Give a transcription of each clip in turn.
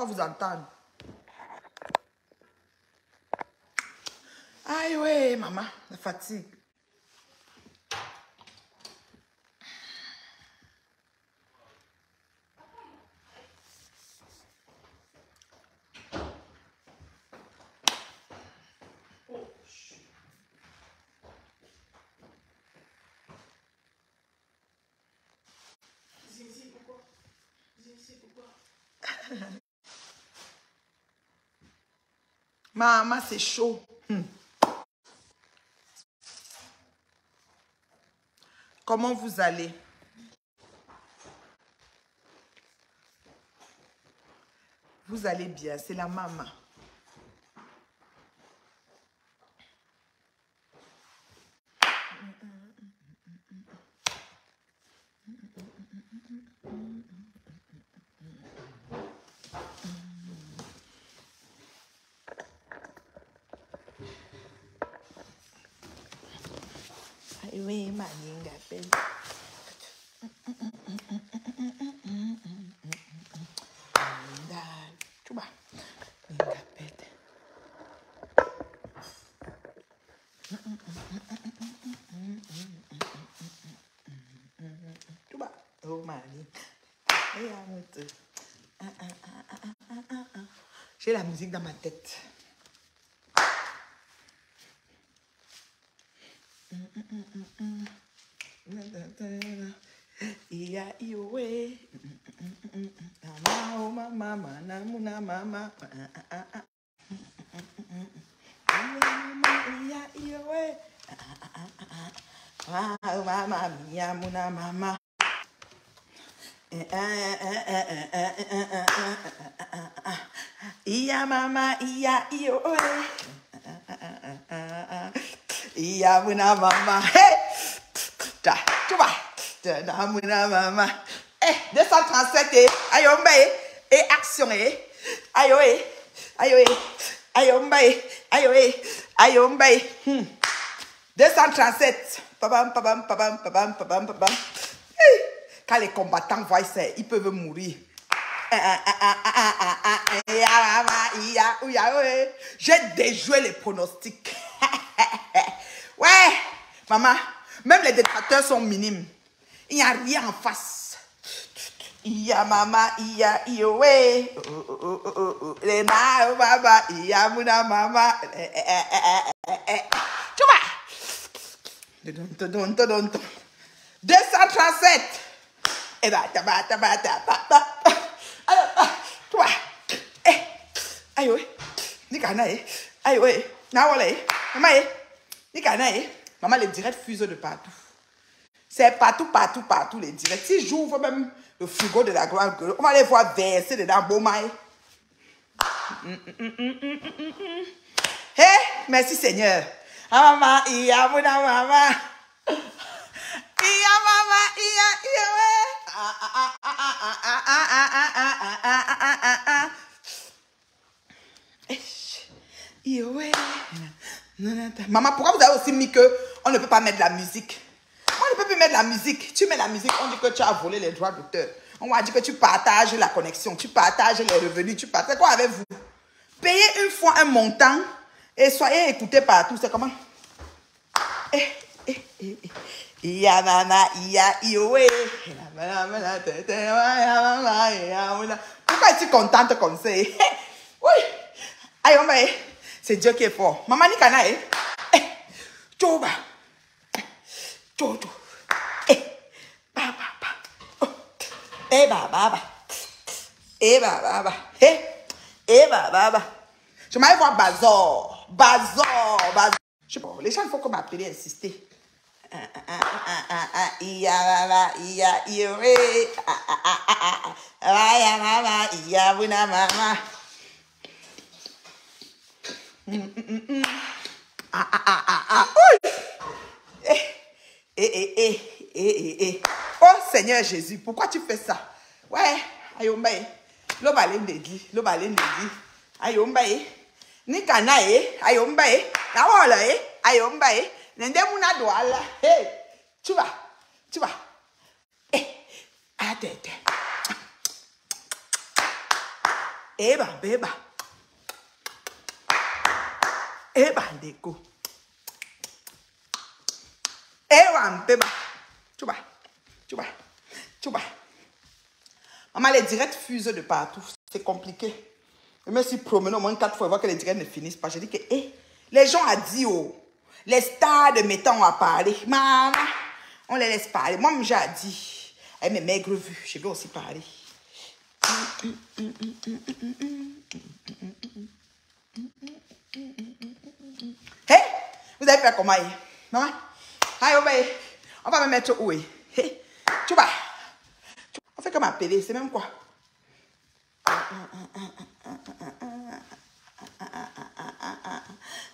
On va vous entendre. Aïe, ouais, maman, la fatigue. Maman, c'est chaud. Comment vous allez? Vous allez bien, c'est la maman. Aïe, oui, ma linga, belle. Tu vois, linga, belle. Tu vois, oh, ma linga. J'ai la musique dans ma tête. Iya iwe mama mama namuna mama iya iwe mama mia muna mama iya mama iya iwe iya muna mama hey tu vois maman. 237 aïe et action aïe aïe aïe aïe aïe 237 pabam pabam pabam pabam pabam pabam. Quand les combattants voient ça, ils peuvent mourir. J'ai déjoué les pronostics. Ouais, maman, même les détracteurs sont minimes. Il n'y a rien en face. Iya mama, iya iwe. Les na baba, iya muna mama. Tu vois? 237. Eh ben, tu vois? Aïe, oui. Nikanae. Aïe, oui. Nawale. Maman, Nikanae. Maman, les directs fusent de partout. C'est partout, partout, partout les directs. Si j'ouvre même le frigo de la grande gueule, on va les voir verser dedans, Beaumaï. Hey, merci Seigneur. Ah maman, iya muna mama. Iya mama, iya Maman, pourquoi vous avez aussi mis que on ne peut pas mettre de la musique? On ne peut plus mettre la musique. Tu mets la musique, on dit que tu as volé les droits d'auteur. On va dire que tu partages la connexion, tu partages les revenus, tu partages quoi avec vous? Payez une fois un montant et soyez écoutés partout. C'est comment? Iya mama, iya iwe. Pourquoi es-tu contente comme ça? Oui. Aïe, c'est Dieu qui est fort. Maman Nikana, Choba. Jojo. Baba. Baba. Baba. Baba. Je m'allais voir Bazor. Je sais pas, les gens, il faut qu'on m'appelle et insister. Iya mama, iya iwe. Iya mama, iya buna mama. Oh Seigneur Jésus, pourquoi tu fais ça? Ouais, ayombaye. L'obalen de dit. Ayombaye. Nikanae, ayombaye. Nawolae, ayombaye. Nendemuna douala. Hey, tu vas. Attends. Eba, beba. Eba, déco. Eba, beba. Tu vois. Tu vois. Tu vois. Maman, les directs fusent de partout. C'est compliqué. Je me suis promené au moins 4 fois et voir que les directs ne finissent pas. Je dis que, les gens ont dit, les stars de mes temps ont parlé. Maman, on les laisse parler. Moi, j'ai dit, avec mes maigres vues, je vais aussi parler. Hey, vous avez fait comment? Maman, on va me mettre où? Hey, tu vas. On fait comme appeler, c'est même quoi?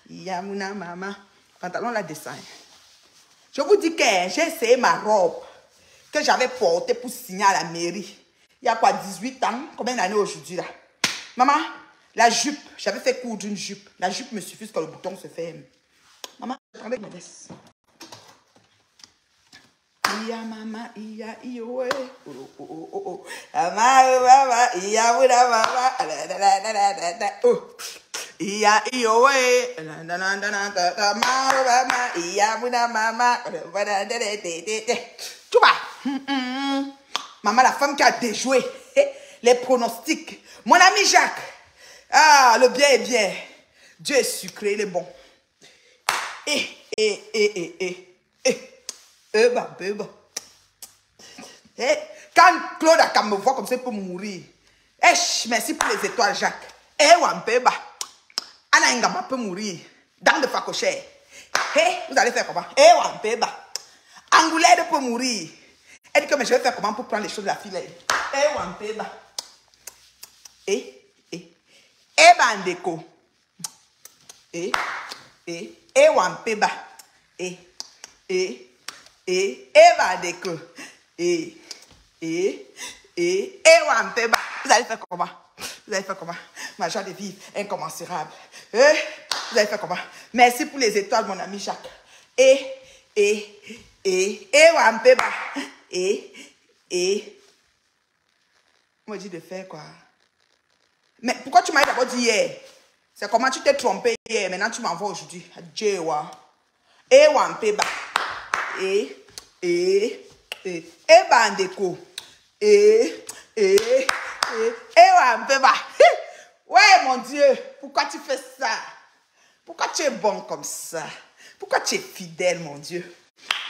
Yamuna maman. Pantalon la descend. Je vous dis que j'ai essayé ma robe que j'avais portée pour signer à la mairie. Il y a quoi, 18 ans? Combien d'années aujourd'hui là? Maman, la jupe, j'avais fait coudre une jupe. La jupe me suffit quand le bouton se ferme. Maman, attendez que je me laisse. Iya mama, iya iyo, oh oh oh oh. Mama, iya muna mama, oh. Iya iyo, mama, iya muna mama. Tu vois, maman, la femme qui a déjoué les pronostics. Mon ami Jacques, ah, le bien est bien. Dieu est sucré, il est bon. Quand Claude a me voit comme ça, il peut mourir. Merci pour les étoiles, Jacques. Anna Ngama peut mourir. Dans le facochère. Vous allez faire comment? Angoulède peut mourir. Elle dit que mais je vais faire comment pour prendre les choses de la fille. Bandeko. Wampeba. Bandeko. Wampeba. Vous allez faire comment? Vous allez faire comment? Ma joie de vivre incommensurable. Vous allez faire comment? Merci pour les étoiles, mon ami Jacques. Wampeba. On me dit de faire quoi? Mais pourquoi tu m'as d'abord dit hier? C'est comment tu t'es trompé hier, maintenant tu m'envoies aujourd'hui. Jewa. Wampeba. Bandeko. Wampeba. Ouais, mon Dieu, pourquoi tu fais ça? Pourquoi tu es bon comme ça? Pourquoi tu es fidèle, mon Dieu?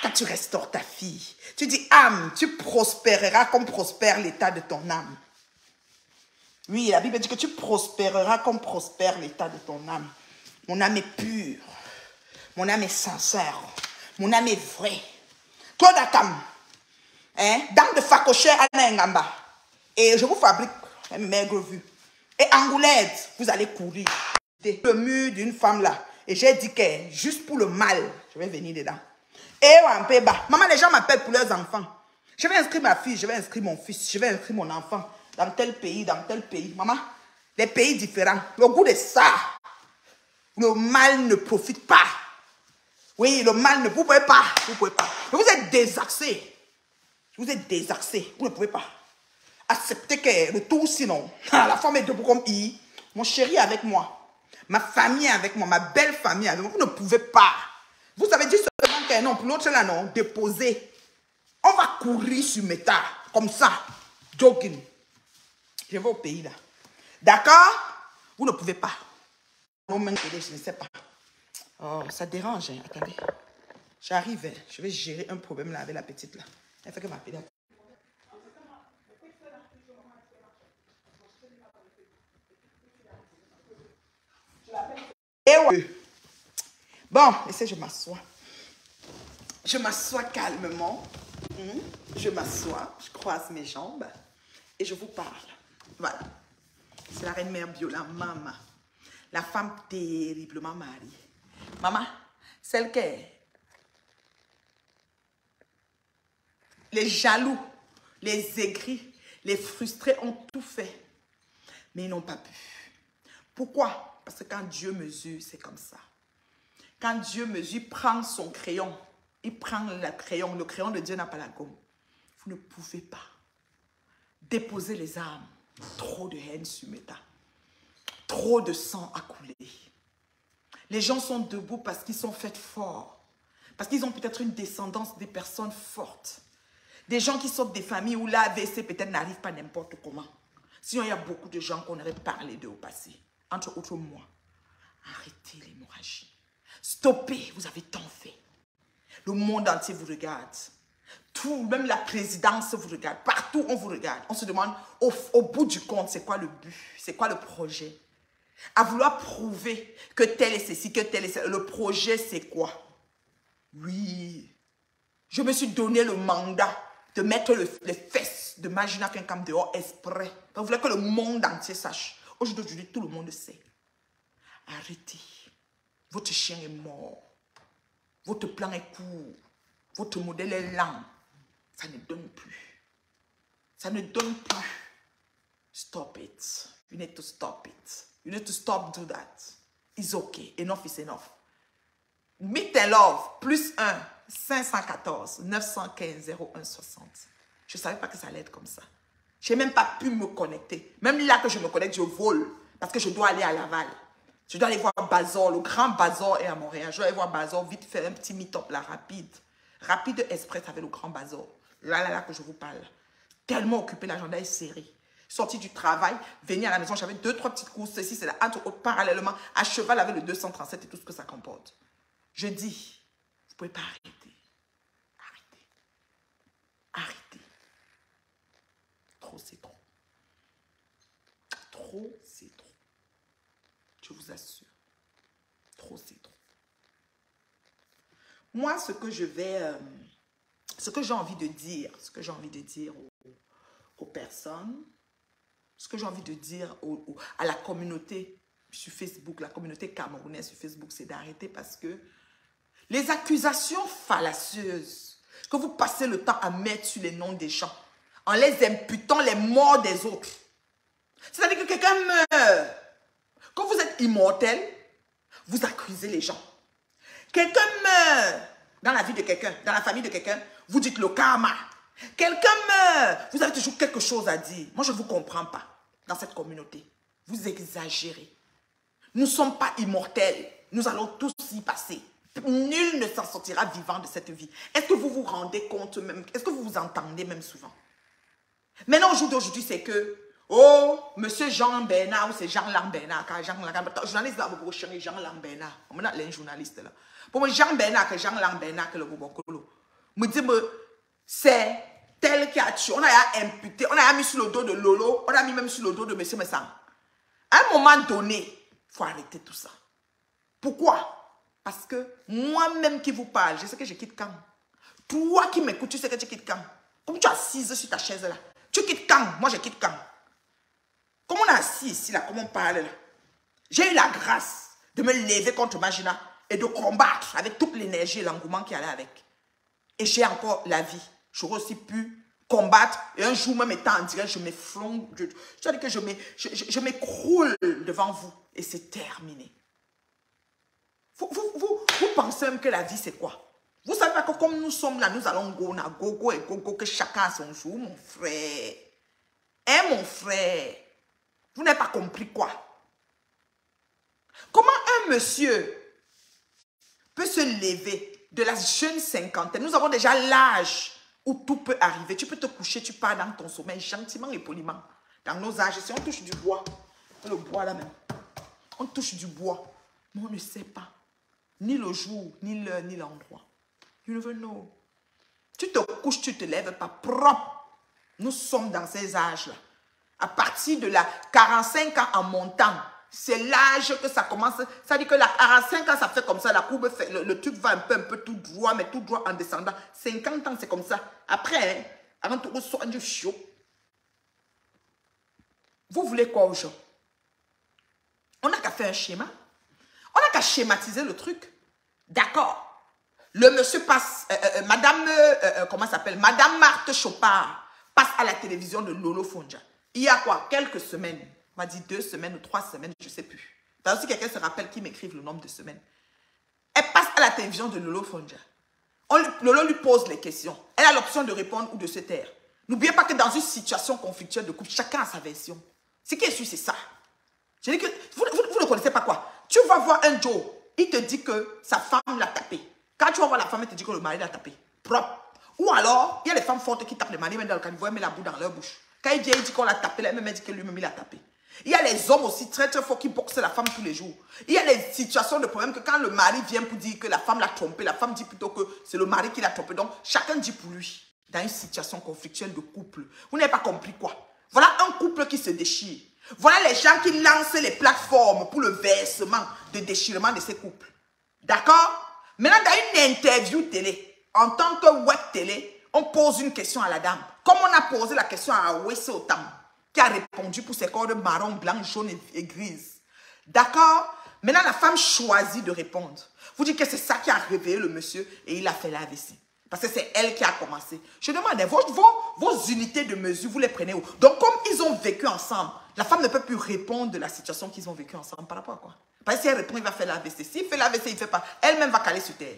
Quand tu restaures ta fille, tu dis, âme, tu prospéreras comme prospère l'état de ton âme. Oui, la Bible dit que tu prospéreras comme prospère l'état de ton âme. Mon âme est pure. Mon âme est sincère. Mon âme est vraie. Toi, Dakam, dans de facochère à Ngamba. Et je vous fabrique une maigre vue. Et Angoulède, vous allez courir. Le mur d'une femme là. Et j'ai dit que juste pour le mal, je vais venir dedans. Et Wampeba. Maman, les gens m'appellent pour leurs enfants. Je vais inscrire ma fille, je vais inscrire mon fils, je vais inscrire mon enfant. Dans tel pays, dans tel pays. Maman, les pays différents. Le goût de ça. Le mal ne profite pas. Oui, le mal ne... Vous pouvez pas. Vous pouvez pas. Vous êtes désaxé. Vous êtes désaxé. Vous ne pouvez pas. Acceptez que le tout sinon. La femme est debout comme I. Mon chéri est avec moi. Ma famille est avec moi. Ma belle famille est avec moi. Vous ne pouvez pas. Vous avez dit seulement qu'un non. Pour l'autre là, non. Déposer. On va courir sur Meta. Comme ça. Jogging. Je vais au pays là. D'accord? Vous ne pouvez pas. Je ne sais pas. Oh, ça dérange. Hein. Attendez. J'arrive. Hein. Je vais gérer un problème là avec la petite là. Elle fait que ma pédale. Et ouais. Bon, laissez, je m'assois. Je m'assois calmement. Je m'assois. Je croise mes jambes. Et je vous parle. Voilà. C'est la reine mère Biola, maman. La femme terriblement mariée. Maman, celle qui est. Les jaloux, les aigris, les frustrés ont tout fait. Mais ils n'ont pas pu. Pourquoi? Parce que quand Dieu mesure, c'est comme ça. Quand Dieu mesure, il prend son crayon. Il prend le crayon. Le crayon de Dieu n'a pas la gomme. Vous ne pouvez pas déposer les armes. Trop de haine sur Meta. Trop de sang a coulé. Les gens sont debout parce qu'ils sont faits forts. Parce qu'ils ont peut-être une descendance des personnes fortes. Des gens qui sortent des familles où l'AVC peut-être n'arrive pas n'importe comment. Sinon, il y a beaucoup de gens qu'on aurait parlé d'eux au passé. Entre autres, moi. Arrêtez l'hémorragie. Stoppez, vous avez tant fait. Le monde entier vous regarde. Tout, même la présidence vous regarde. Partout, on vous regarde. On se demande, au bout du compte, c'est quoi le but? C'est quoi le projet? À vouloir prouver que tel est ceci, que tel est ceci. Le projet, c'est quoi? Oui. Je me suis donné le mandat de mettre les fesses de Magina Kenkam dehors exprès. Vous voulez que le monde entier sache. Aujourd'hui, tout le monde sait. Arrêtez. Votre chien est mort. Votre plan est court. Votre modèle est lent. Ça ne donne plus. Ça ne donne plus. Stop it. You need to stop it. You need to stop do that. It's okay. Enough is enough. Meet and Love, plus 1, 514, 915, 0160. Je ne savais pas que ça allait être comme ça. Je n'ai même pas pu me connecter. Même là que je me connecte, je vole. Parce que je dois aller à Laval. Je dois aller voir Bazor. Le grand Bazor est à Montréal. Je dois aller voir Bazor, vite faire un petit meet-up là, rapide. Rapide express avec le grand Bazor. Là que je vous parle. Tellement occupé, l'agenda est serré. Sorti du travail, venir à la maison, j'avais 2-3 petites courses, ceci, c'est là, entre autres, parallèlement, à cheval avec le 237 et tout ce que ça comporte. Je dis, vous ne pouvez pas arrêter. Arrêtez. Arrêtez. Trop, c'est trop. Trop, c'est trop. Je vous assure. Trop, c'est trop. Moi, ce que j'ai envie de dire, aux personnes, ce que j'ai envie de dire à la communauté sur Facebook, la communauté camerounaise sur Facebook, c'est d'arrêter parce que les accusations fallacieuses que vous passez le temps à mettre sur les noms des gens, en les imputant les morts des autres, c'est-à-dire que quelqu'un meurt. Quand vous êtes immortel, vous accusez les gens. Quelqu'un meurt dans la vie de quelqu'un, dans la famille de quelqu'un, vous dites le karma. Quelqu'un meurt, vous avez toujours quelque chose à dire. Moi, je ne vous comprends pas dans cette communauté. Vous exagérez. Nous ne sommes pas immortels. Nous allons tous y passer. Nul ne s'en sortira vivant de cette vie. Est-ce que vous vous rendez compte même? Est-ce que vous vous entendez même souvent? Maintenant, au jour d'aujourd'hui, c'est que, oh, monsieur Jean Bernard, ou c'est Jean Lambernard, car Jean Lambernard, journaliste là, vous chérir Jean Lambernard. On a les journalistes là. Pour moi, Jean Bernard, que Jean Lambernard, que le Bobokolo. Me dit, c'est tel qui a tué. On a imputé, on a mis sur le dos de Lolo, on a mis même sur le dos de monsieur Messang. À un moment donné, il faut arrêter tout ça. Pourquoi? Parce que moi-même qui vous parle, je sais que je quitte quand. Toi qui m'écoutes, tu sais que tu quittes quand. Comme tu es assise sur ta chaise là. Tu quittes quand? Moi, je quitte quand? Comme on est assis ici, là, comme on parle là. J'ai eu la grâce de me lever contre Magina et de combattre avec toute l'énergie et l'engouement qui allait avec. Et j'ai encore la vie. J'aurais aussi pu combattre. Et un jour, même étant en direct, je m'effondre. C'est-à-dire que je m'écroule devant vous. Et c'est terminé. Vous pensez même que la vie, c'est quoi? Vous savez pas que comme nous sommes là, nous allons gogo et gogo, que chacun a son jour, mon frère. Hein, mon frère? Vous n'avez pas compris quoi? Comment un monsieur peut se lever de la jeune cinquantaine? Nous avons déjà l'âge où tout peut arriver. Tu peux te coucher, tu pars dans ton sommeil gentiment et poliment. Dans nos âges, si on touche du bois, le bois là même, on touche du bois, mais on ne sait pas. Ni le jour, ni l'heure, ni l'endroit. You never know. Tu te couches, tu te lèves pas propre. Nous sommes dans ces âges-là. À partir de la 45 ans en montant, c'est l'âge que ça commence. Ça dit que la 45 ans, ça fait comme ça. La courbe fait, le truc va un peu tout droit, mais tout droit en descendant. 50 ans, c'est comme ça. Après, hein, avant tout, on du chaud. Vous voulez quoi aux gens? On n'a qu'à faire un schéma. On n'a qu'à schématiser le truc. D'accord. Le monsieur passe, comment ça s'appelle? Madame Marthe Chopard passe à la télévision de Lolo Fonja. Il y a quoi? Quelques semaines. On m'a dit 2 semaines ou 3 semaines, je ne sais plus. Parce que quelqu'un se rappelle qui m'écrive le nombre de semaines. Elle passe à la télévision de Lolo Fonja. Lolo lui pose les questions. Elle a l'option de répondre ou de se taire. N'oubliez pas que dans une situation conflictuelle de couple, chacun a sa version. Ce qui est sûr, c'est ça. Je dis que vous vas voir un Joe, il te dit que sa femme l'a tapé. Quand tu vas voir la femme, elle te dit que le mari l'a tapé. Propre. Ou alors, il y a les femmes fortes qui tapent le mari, même dans le caniveau, elles mettent la boue dans leur bouche. Quand il vient, il dit qu'on l'a tapé, elle même dit que lui-même, il l'a tapé. Il y a les hommes aussi très très forts qui boxent la femme tous les jours. Il y a les situations de problème que quand le mari vient pour dire que la femme l'a trompé, la femme dit plutôt que c'est le mari qui l'a trompé. Donc, chacun dit pour lui, dans une situation conflictuelle de couple. Vous n'avez pas compris quoi? Voilà un couple qui se déchire. Voilà les gens qui lancent les plateformes pour le versement de déchirement de ces couples. D'accord? Maintenant, dans une interview télé, en tant que web télé, on pose une question à la dame. Comme on a posé la question à Wesse Otam, qui a répondu pour ses cordes marron, blanc, jaune et grise. D'accord? Maintenant, la femme choisit de répondre. Vous dites que c'est ça qui a réveillé le monsieur et il a fait la vessie. Parce que c'est elle qui a commencé. Je demande, vos unités de mesure, vous les prenez où? Donc, comme ils ont vécu ensemble, la femme ne peut plus répondre de la situation qu'ils ont vécue ensemble. Par rapport à quoi? Parce que si elle répond, il va faire la vessie. S'il fait la vessie, il ne fait pas. Elle-même va caler sur terre.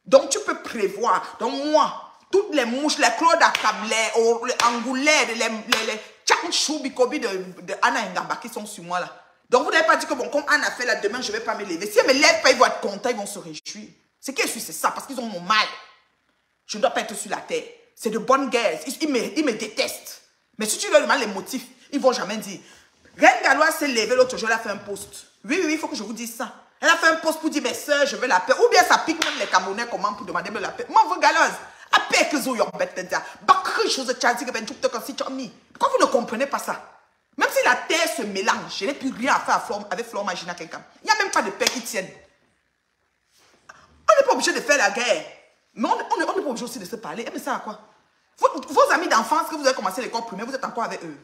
Donc, tu peux prévoir. Donc, moi, toutes les mouches, les Claude Akam, les Angoulais, les Tchakchou Bikobi de Anna Ngamba qui sont sur moi là. Donc, vous n'avez pas dit que bon, comme Anna fait là, demain, je ne vais pas me lever. Si elle ne me lève pas, ils vont être contents, ils vont se réjouir. C'est que je suis, c'est ça, parce qu'ils ont mon mal. Je ne dois pas être sur la terre. C'est de bonnes guerres. Ils me détestent. Mais si tu leur demandes les motifs, ils ne vont jamais dire. Reine Galois s'est levée l'autre jour, elle a fait un post. Oui, il faut que je vous dise ça. Elle a fait un post pour dire, mes soeurs, je veux la paix. Ou bien ça pique même les Camerounais comment pour demander la paix. Moi, vous galoise. À paix que vous avez bête de bakri chose de charity que ben tout comme si tu as mis. Pourquoi vous ne comprenez pas ça? Même si la terre se mélange, je n'ai plus rien à faire avec Flore Magina quelqu'un. Il n'y a même pas de paix qui tienne. On n'est pas obligé de faire la guerre. Mais on n'est pas obligé aussi de se parler. Mais ça à quoi? Vos amis d'enfance que vous avez commencé l'école primaire, vous êtes encore avec eux.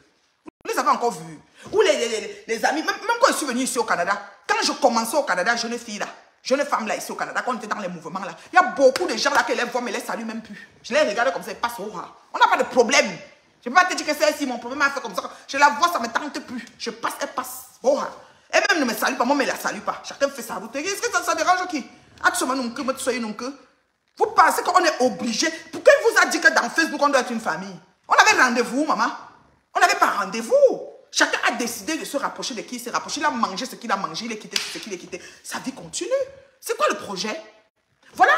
Vous les avez encore vus. Ou les amis, même quand je suis venue ici au Canada, quand je commençais au Canada, jeune fille là, jeune femme là ici au Canada, quand on était dans les mouvements là, il y a beaucoup de gens là qui les voient mais les saluent même plus. Je les regarde comme ça, ils passent au ras. On n'a pas de problème. Je ne peux pas te dire que c'est ici, mon problème a fait comme ça. Je la vois, ça ne me tente plus. Je passe, elle passe. Oh, elle même ne me salue pas, moi, mais elle ne la salue pas. Chacun fait sa route. Est-ce que ça dérange qui? Vous pensez qu'on est obligé? Pourquoi il vous a dit que dans Facebook, on doit être une famille? On avait rendez-vous, maman. On n'avait pas rendez-vous. Chacun a décidé de se rapprocher de qui il s'est rapproché. Il a mangé ce qu'il a mangé, il est quitté ce qu'il est quitté. Sa vie continue. C'est quoi le projet? Voilà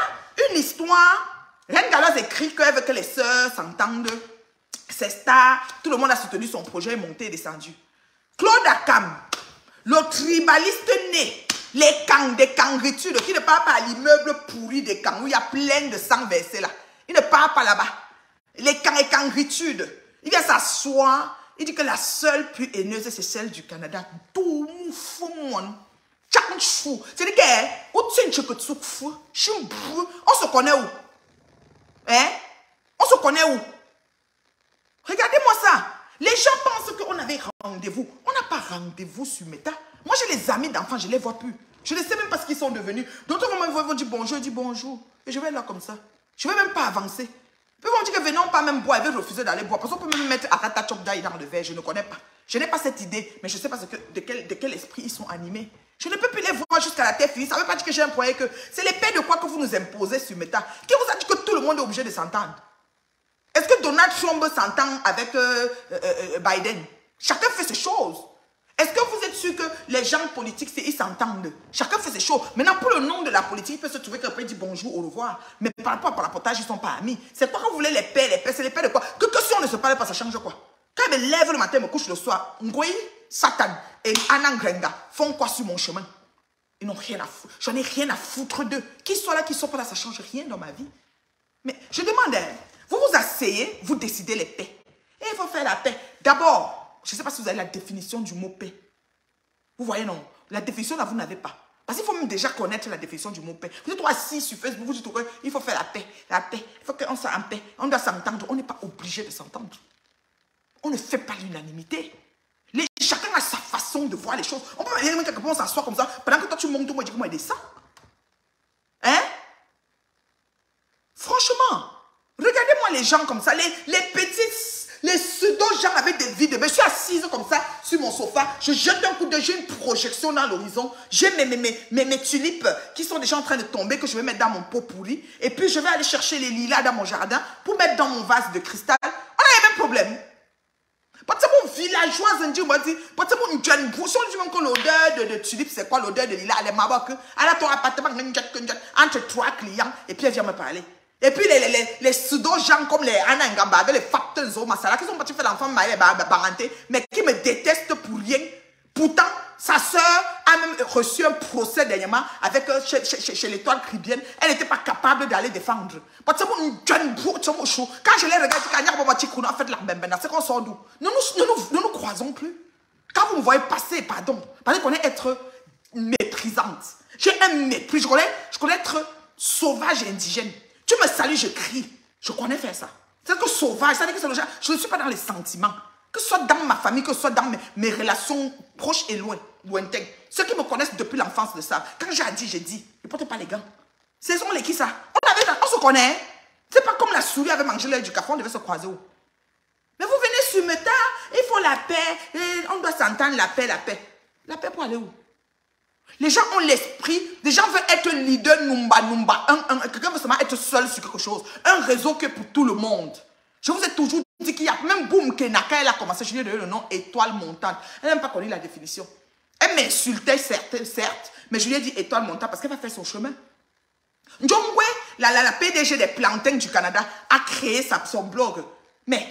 une histoire. Reine Galoise écrit qu'elle veut que les sœurs s'entendent. C'est star. Tout le monde a soutenu son projet, monté et descendu. Claude Akam, le tribaliste né, les camps, des cangritudes, qui ne parle pas à l'immeuble pourri des camps, où il y a plein de sang versé là. Il ne parle pas là-bas. Les camps et cangritudes. Il vient s'asseoir. Il dit que la seule plus haineuse, c'est celle du Canada. Tout le monde. C'est-à-dire que, on se connaît où? Hein? On se connaît où? Regardez-moi ça. Les gens pensent qu'on avait rendez-vous. On n'a pas rendez-vous sur Meta. Moi, j'ai les amis d'enfants, je ne les vois plus. Je ne sais même pas ce qu'ils sont devenus. D'autres vont dire bonjour, je dis bonjour. Et je vais là comme ça. Je ne vais même pas avancer. Ils vont dire que venons pas même boire. Ils veulent refuser d'aller boire. Parce qu'on peut même mettre Arata Chokdai dans le verre. Je ne connais pas. Je n'ai pas cette idée. Mais je ne sais pas de quel esprit ils sont animés. Je ne peux plus les voir jusqu'à la terre finie. Ça ne veut pas dire que j'ai un projet que c'est l'épée de quoi que vous nous imposez sur Meta. Qui vous a dit que tout le monde est obligé de s'entendre? Est-ce que Donald Trump s'entend avec Biden? Chacun fait ses choses. Est-ce que vous êtes sûr que les gens politiques, ils s'entendent? Chacun fait ses choses. Maintenant, pour le nom de la politique, il peut se trouver qu'après il dit bonjour, au revoir. Mais par rapport à la potage, ils ne sont pas amis. C'est quoi que vous voulez les paix, c'est les paix de quoi? Que si on ne se parle pas, ça change quoi? Quand je me lève le matin, je me couche le soir, Ngoyi, Satan et Anna Grenga font quoi sur mon chemin? Ils n'ont rien à foutre. J'en ai rien à foutre d'eux. Qu'ils soient là, qu'ils ne soient pas là, ça ne change rien dans ma vie. Mais je demande, vous vous asseyez, vous décidez les paix. Et il faut faire la paix. D'abord, je ne sais pas si vous avez la définition du mot paix. Vous voyez, non? La définition, là, vous n'avez pas. Parce qu'il faut même déjà connaître la définition du mot paix. Vous êtes assis sur Facebook, vous dites qu'il faut faire la paix. La paix. Il faut qu'on soit en paix. On doit s'entendre. On n'est pas obligé de s'entendre. On ne fait pas l'unanimité. Chacun a sa façon de voir les choses. On peut aller quelque part, on s'assoit comme ça. Pendant que toi, tu montes, moi, je dis comment il descend. Hein? Franchement, regardez-moi les gens comme ça. Les petites... Les pseudo-gens avec des vides. Je suis assise comme ça sur mon sofa. Je jette un coup d'œil. J'ai une projection dans l'horizon. J'ai mes tulipes qui sont déjà en train de tomber que je vais mettre dans mon pot pourri. Et puis, je vais aller chercher les lilas dans mon jardin pour mettre dans mon vase de cristal. On a les mêmes problèmes. Parce que mon villageois, on dit, parce que mon jeune bouchon, je dis que l'odeur de tulipe, c'est quoi l'odeur de lilas? Elle est maboque. Elle a ton appartement, entre 3 clients, et puis elle vient me parler. Et puis les pseudo-gens comme les Anna Ngamba, avec les facteurs Zo Masala, qui sont partis faire l'enfant marié, mais qui me détestent pour rien. Pourtant, sa soeur a même reçu un procès dernièrement avec chez l'étoile caribéenne. Elle n'était pas capable d'aller défendre. Parce que quand je les regarde, c'est qu'on sort d'où? Nous nous croisons plus. Quand vous me voyez passer, pardon, parce qu'on est être méprisante. J'ai un mépris. Je connais être sauvage et indigène. Tu me salues, je crie. Je connais faire ça. C'est que sauvage, ça veut dire que c'est le genre. Je ne suis pas dans les sentiments. Que ce soit dans ma famille, que ce soit dans mes relations proches et lointaines. Ceux qui me connaissent depuis l'enfance le savent. Quand j'ai dit, j'ai dit. Ne portez pas les gants. Ce sont les qui ça? On se connaît. C'est pas comme la souris avait mangé l'œil du café, on devait se croiser où? Mais vous venez sur Meta, il faut la paix. On doit s'entendre, la paix, la paix. La paix pour aller où? Les gens ont l'esprit, les gens veulent être leader, quelqu'un veut seulement être seul sur quelque chose. Un réseau que pour tout le monde. Je vous ai toujours dit qu'il y a, même Boum Kenaka, elle a commencé, je lui ai donné le nom étoile montante. Elle n'a même pas connu la définition. Elle m'insultait, certes, mais je lui ai dit étoile montante parce qu'elle va faire son chemin. Njongwe, la PDG des plantains du Canada, a créé son blog. Mais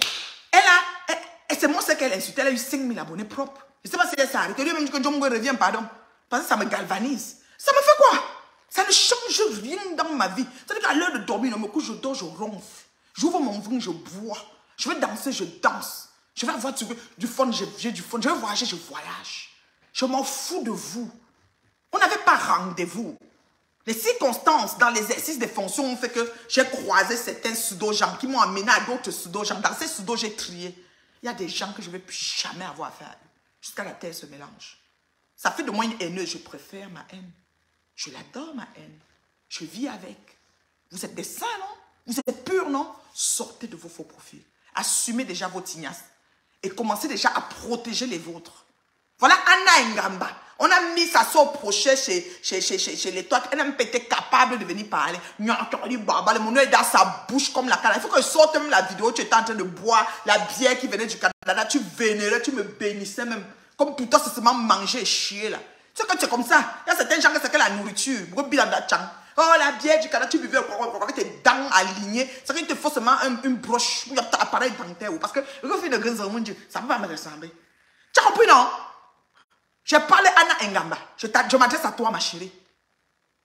c'est moi ce qu'elle insultait, elle a eu 5000 abonnés propres. Je ne sais pas si elle s'est arrêtée. Lui-même dit que Njongwe revient, pardon. Parce que ça me galvanise. Ça me fait quoi? Ça ne change rien dans ma vie. C'est-à-dire qu'à l'heure de dormir, je me couche, je dors, je ronfle. J'ouvre mon vin, je bois. Je vais danser, je danse. Je vais avoir du fun, j'ai du fun. Je vais voyager, je voyage. Je m'en fous de vous. On n'avait pas rendez-vous. Les circonstances dans l'exercice des fonctions ont fait que j'ai croisé certains pseudo-gens qui m'ont amené à d'autres pseudo-gens. Dans ces pseudo, j'ai trié. Il y a des gens que je ne vais plus jamais avoir affaire à eux. Jusqu'à la terre se mélange. Ça fait de moi une haineuse. Je préfère ma haine. Je l'adore, ma haine. Je vis avec. Vous êtes des saints, non? Vous êtes purs, non? Sortez de vos faux profils. Assumez déjà vos tignasses. Et commencez déjà à protéger les vôtres. Voilà Anna Ngamba. On a mis sa soeur au procès chez l'étoile. Elle n'a même pas été capable de venir parler. Le monde est dans sa bouche comme la canne. Il faut que je sorte même la vidéo. Tu étais en train de boire la bière qui venait du Canada. Tu vénérais, tu me bénissais même. Comme pour toi, c'est seulement manger et chier là. Tu sais que tu es comme ça. Il y a certains gens qui c'est que la nourriture. Oh, la bière du Canada, tu buvais avec tes dents alignées. C'est qu'il te faut seulement une broche. Il y a un appareil dentaire. Parce que le fait de grains, mon Dieu, ça ne peut pas me ressembler. Tu as compris, non? J'ai parlé à Anna Ngamba. Je m'adresse à toi, ma chérie.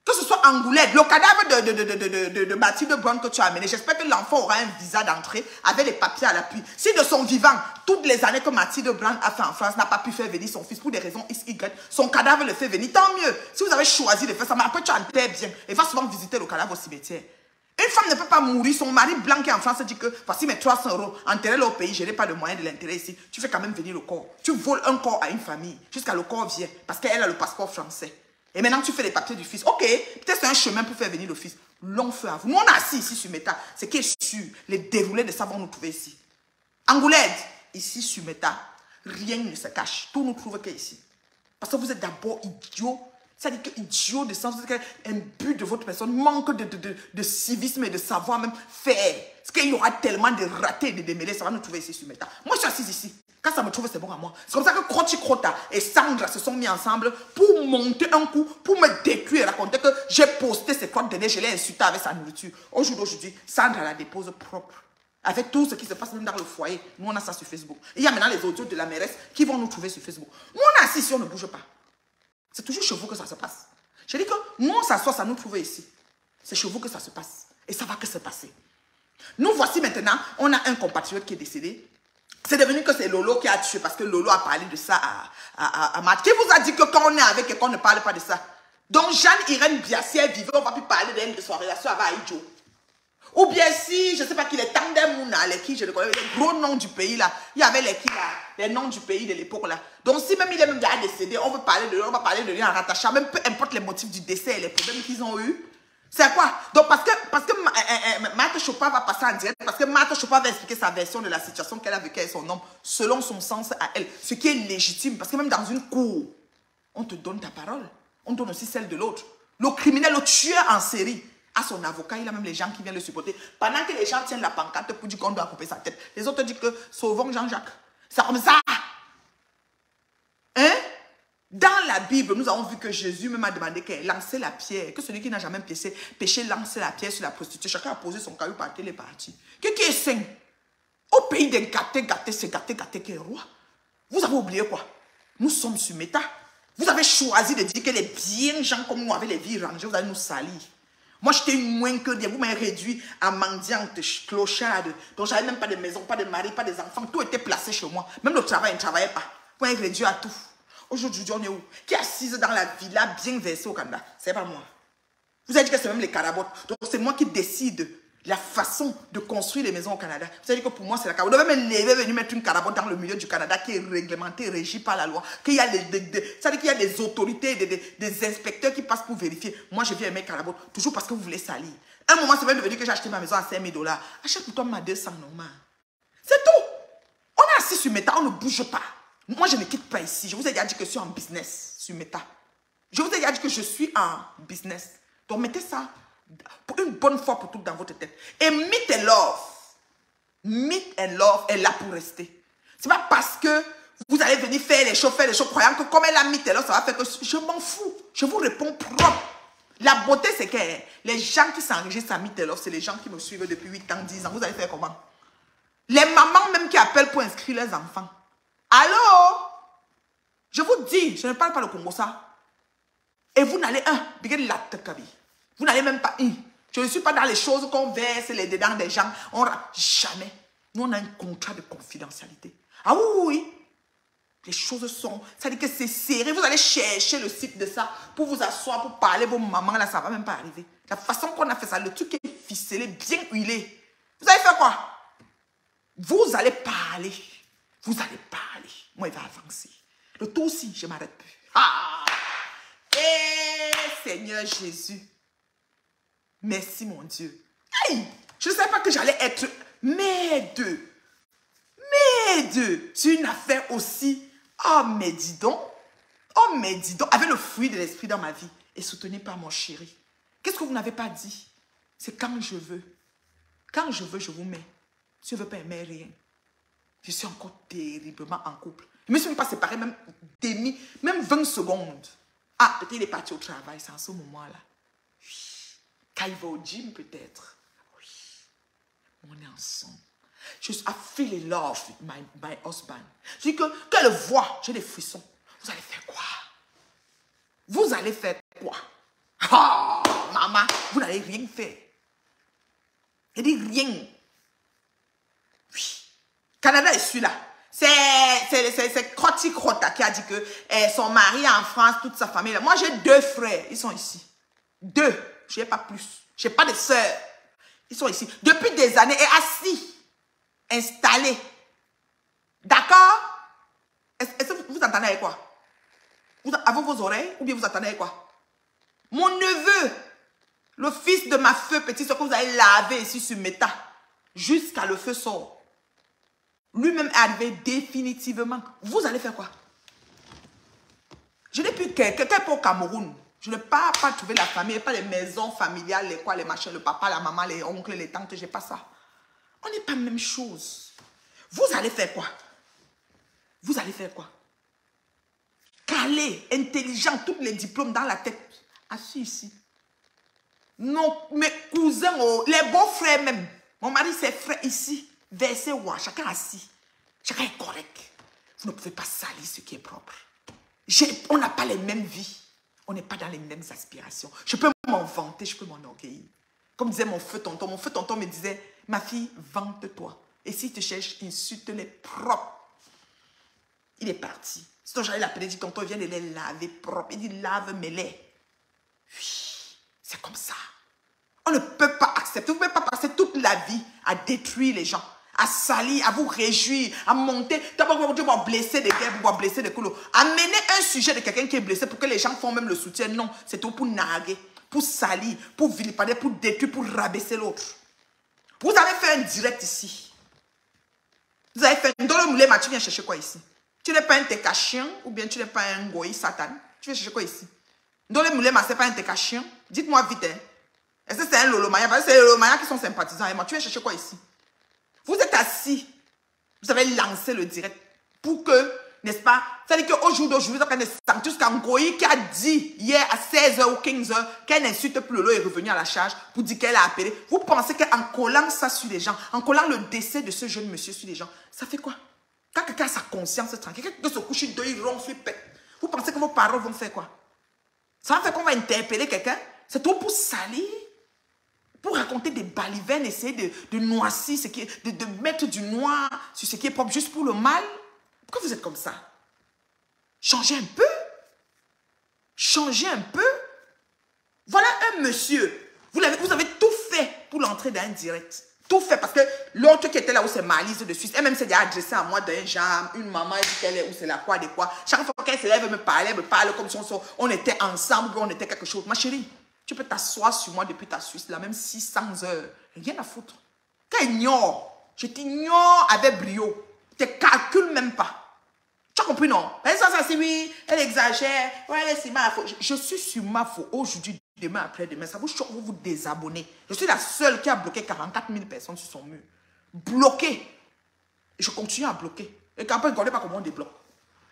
Que ce soit Angoulette, le cadavre de Mathilde Brown que tu as amené, j'espère que l'enfant aura un visa d'entrée avec les papiers à l'appui. Si de son vivant, toutes les années que Mathilde Brown a fait en France, n'a pas pu faire venir son fils pour des raisons XY, son cadavre le fait venir, tant mieux. Si vous avez choisi de faire ça, mais après tu enterres bien et va souvent visiter le cadavre au cimetière. Une femme ne peut pas mourir, son mari blanc qui est en France dit que voici mes 300 €, enterrez-le au pays, je n'ai pas de moyen de l'enterrer ici. Tu fais quand même venir le corps. Tu voles un corps à une famille jusqu'à le corps vient parce qu'elle a le passeport français. Et maintenant, tu fais les papiers du fils. Ok, peut-être c'est un chemin pour faire venir le fils. Long feu à vous. Nous, on est assis ici sur Meta. Ce qui est sûr, les déroulés de ça vont nous trouver ici. Angoulède, ici sur Meta, rien ne se cache. Tout nous trouve qu'ici. Parce que vous êtes d'abord idiot. C'est-à-dire que idiot de sens, un but de votre personne, manque de civisme et de savoir même faire. Parce qu'il y aura tellement de ratés et de démêlés, ça va nous trouver ici sur Meta. Moi, je suis assise ici. Quand ça me trouve, c'est bon à moi. C'est comme ça que Krochi Krota et Sandra se sont mis ensemble pour monter un coup, pour me détruire et raconter que j'ai posté ces crottes de nez, je l'ai insulté avec sa nourriture. Au jour d'aujourd'hui, Sandra la dépose propre. Avec tout ce qui se passe même dans le foyer, nous on a ça sur Facebook. Et il y a maintenant les audios de la mairesse qui vont nous trouver sur Facebook. Nous on est assis ici, on ne bouge pas. C'est toujours chez vous que ça se passe. Je dis que nous on s'assoit, ça nous trouve ici. C'est chez vous que ça se passe. Et ça va que se passer. Nous voici maintenant, on a un compatriote qui est décédé. C'est devenu que c'est Lolo qui a tué parce que Lolo a parlé de ça à Matt. Qui vous a dit que quand on est avec et qu'on ne parle pas de ça? Donc Jeanne-Irène Biassier vivait, on va plus parler d'elle, de son relation avec Aïdjo. Ou bien si, je ne sais pas qui, les Tandem-Mouna, les qui, je le connais, les gros noms du pays là. Il y avait les qui là, les noms du pays de l'époque là. Donc si même il est même déjà décédé, on veut parler de lui, on va parler de lui en rattachant, même peu importe les motifs du décès et les problèmes qu'ils ont eu. C'est quoi? Donc parce que Marthe Chopin va passer en direct, parce que Marthe Chopin va expliquer sa version de la situation qu'elle a vécue avec son homme, selon son sens à elle, ce qui est légitime, parce que même dans une cour, on te donne ta parole, on donne aussi celle de l'autre. Le criminel, le tueur en série, a son avocat, il a même les gens qui viennent le supporter. Pendant que les gens tiennent la pancarte pour dire qu'on doit couper sa tête, les autres disent que sauvons Jean-Jacques. C'est comme ça. Hein? Dans la Bible, nous avons vu que Jésus même a demandé qu'elle lance la pierre. Que celui qui n'a jamais péché lance la pierre sur la prostituée. Chacun a posé son caillou par terre et est parti. Qui est saint? Au pays des gâtés, c'est gâté qui est roi. Vous avez oublié quoi? Nous sommes sur méta. Vous avez choisi de dire que les bien gens comme nous avaient les vies rangées, vous allez nous salir. Moi, j'étais une moins que Dieu. Vous m'avez réduit à mendiante, clocharde. Donc, j'avais même pas de maison, pas de mari, pas des enfants. Tout était placé chez moi. Même le travail, je ne travaillais pas. Vous m'avez réduit à tout. Aujourd'hui, on est où? Qui est assise dans la villa bien versée au Canada? C'est pas moi. Vous avez dit que c'est même les carabotes. Donc, c'est moi qui décide la façon de construire les maisons au Canada. Vous avez dit que pour moi, c'est la carabote. Vous devez me lever, venir mettre une carabote dans le milieu du Canada qui est réglementé, régi par la loi. Qu'il y a ça veut dire qu'il y a des autorités, des inspecteurs qui passent pour vérifier. Moi, je viens mettre carabote toujours parce que vous voulez salir. Un moment, c'est même devenu que j'ai acheté ma maison à 5 000 $. Achète pour toi ma 200 normal. C'est tout. On est assis sur Meta, on ne bouge pas. Moi, je ne quitte pas ici. Je vous ai déjà dit que je suis en business sur Meta. Je vous ai déjà dit que je suis en business. Donc, mettez ça pour une bonne fois pour toutes dans votre tête. Et Meet and Love est là pour rester. Ce n'est pas parce que vous allez venir faire les choses, croyant que comme elle a Meet and Love, ça va faire que je m'en fous. Je vous réponds propre. La beauté, c'est que les gens qui s'enregistrent à Meet and Love, c'est les gens qui me suivent depuis 8 ans, 10 ans. Vous allez faire comment? Les mamans même qui appellent pour inscrire leurs enfants. Allô? Je vous dis, je ne parle pas le Congo ça. Et vous n'allez vous n'allez même pas. Je ne suis pas dans les choses qu'on verse les dedans des gens. Jamais. Nous, on a un contrat de confidentialité. Ah oui. Les choses sont. Ça veut dire que c'est serré. Vous allez chercher le site de ça pour vous asseoir, pour parler vos mamans. Là, ça ne va même pas arriver. La façon qu'on a fait ça, le truc est ficelé, bien huilé. Vous allez faire quoi? Vous allez parler. Vous allez parler. Moi, il va avancer. Le tout aussi, je ne m'arrête plus. Ah! Eh, Seigneur Jésus. Merci, mon Dieu. Hey, je ne savais pas que j'allais être m'aide sur une affaire aussi. Oh, mais dis donc. Oh, mais dis donc. Avec le fruit de l'esprit dans ma vie. Et soutenu par mon chéri. Qu'est-ce que vous n'avez pas dit? C'est quand je veux. Quand je veux, je vous mets. Si je ne veux pas aimer rien. Je suis encore terriblement en couple. Je ne me suis même pas séparée, même 20 secondes. Ah, peut-être il est parti au travail, c'est en ce moment-là. Oui. Quand il va au gym, peut-être. Oui. On est ensemble. I feel in love with my husband. Je dis que, quand elle voit, j'ai des frissons. Vous allez faire quoi? Vous allez faire quoi? Oh, maman, vous n'allez rien faire. Elle dit rien. Oui. Canada est celui-là. C'est Crotty Crota qui a dit que son mari est en France, toute sa famille. Moi, j'ai 2 frères. Ils sont ici. 2. Je n'ai pas plus. Je n'ai pas de sœurs. Ils sont ici. Depuis des années, et assis. Installés. D'accord? Est-ce que vous entendez avec quoi? Avez vos oreilles ou bien vous entendez avec quoi? Mon neveu, le fils de ma feu petite, ce que vous allez laver ici sur Meta, jusqu'à le feu sort. Lui-même est arrivé définitivement. Vous allez faire quoi? Je n'ai plus quelqu'un pour le Cameroun. Je n'ai pas trouvé la famille, pas les maisons familiales, les quoi, les machins, le papa, la maman, les oncles, les tantes, j'ai pas ça. On n'est pas la même chose. Vous allez faire quoi? Vous allez faire quoi? Calé, intelligent, tous les diplômes dans la tête. Assis ici. Non, mes cousins, les beaux-frères même. Mon mari, ses frères ici. Versé, chacun assis. Chacun est correct. Vous ne pouvez pas salir ce qui est propre. On n'a pas les mêmes vies. On n'est pas dans les mêmes aspirations. Je peux m'en vanter, je peux m'en orgueillir. Comme disait mon feu tonton me disait, ma fille, vante-toi. Et s'il te cherche, insulte-les propres. Il est parti. Sinon, j'allais l'appeler, dit, tonton, viens de les laver propres. Il dit, lave-mes-les. Oui, c'est comme ça. On ne peut pas accepter. Vous ne pouvez pas passer toute la vie à détruire les gens, à salir, à vous réjouir, à monter. D'abord, vous allez blesser des guerres, vous allez blesser des couloirs. Amener un sujet de quelqu'un qui est blessé pour que les gens font même le soutien. Non, c'est tout pour narguer, pour salir, pour vilipender, pour détruire, pour rabaisser l'autre. Vous avez fait un direct ici. Vous avez fait dans le moulin, tu viens chercher quoi ici? Tu n'es pas un técachien ou bien tu n'es pas un goï satan? Tu viens chercher quoi ici? Dans le moulin, ce n'est pas un técachien. Dites-moi vite, hein. Est-ce que c'est un Lolo-Maya? Parce que c'est les Lolo-Maya qui sont sympathisants. Et moi, tu viens chercher quoi ici? Vous êtes assis. Vous avez lancé le direct. pour que, n'est-ce pas, c'est-à-dire qu'au jour d'aujourd'hui, vous avez senti jusqu'à Ngoï qui a dit hier à 16h ou 15h qu'elle n'insulte plus Lolo est revenue à la charge pour dire qu'elle a appelé. Vous pensez qu'en collant ça sur les gens, en collant le décès de ce jeune monsieur sur les gens, ça fait quoi? Quand quelqu'un a sa conscience tranquille, quelqu'un se couche de il ronfle, il pète. Vous pensez que vos paroles vont faire quoi? Ça va faire qu'on va interpeller quelqu'un? C'est tout pour salir, pour raconter des balivernes, essayer de noircir, de mettre du noir sur ce qui est propre juste pour le mal. Pourquoi vous êtes comme ça? Changez un peu. Changez un peu. Voilà un monsieur. Vous avez tout fait pour l'entrée d'un direct. Tout fait parce que l'autre qui était là où c'est Malise de Suisse, elle même s'est déjà adressée à moi d'un genre, une maman, elle dit qu'elle est où c'est la quoi des quoi. Chaque fois qu'elle se lève, elle me parle comme si on était ensemble, on était quelque chose. Ma chérie, tu peux t'asseoir sur moi depuis ta Suisse, là, même 600 heures. Rien à foutre. T'ignores. Je t'ignore avec brio. Tu ne calcules même pas. Tu as compris, non? Ça, c'est oui, elle exagère. Ouais, c'est ma faute. Je suis sur ma faute aujourd'hui, demain, après-demain. Ça vous choque, vous vous désabonnez. Je suis la seule qui a bloqué 44 000 personnes sur son mur. Bloqué. Et je continue à bloquer. Et quand on ne connaît pas comment on débloque.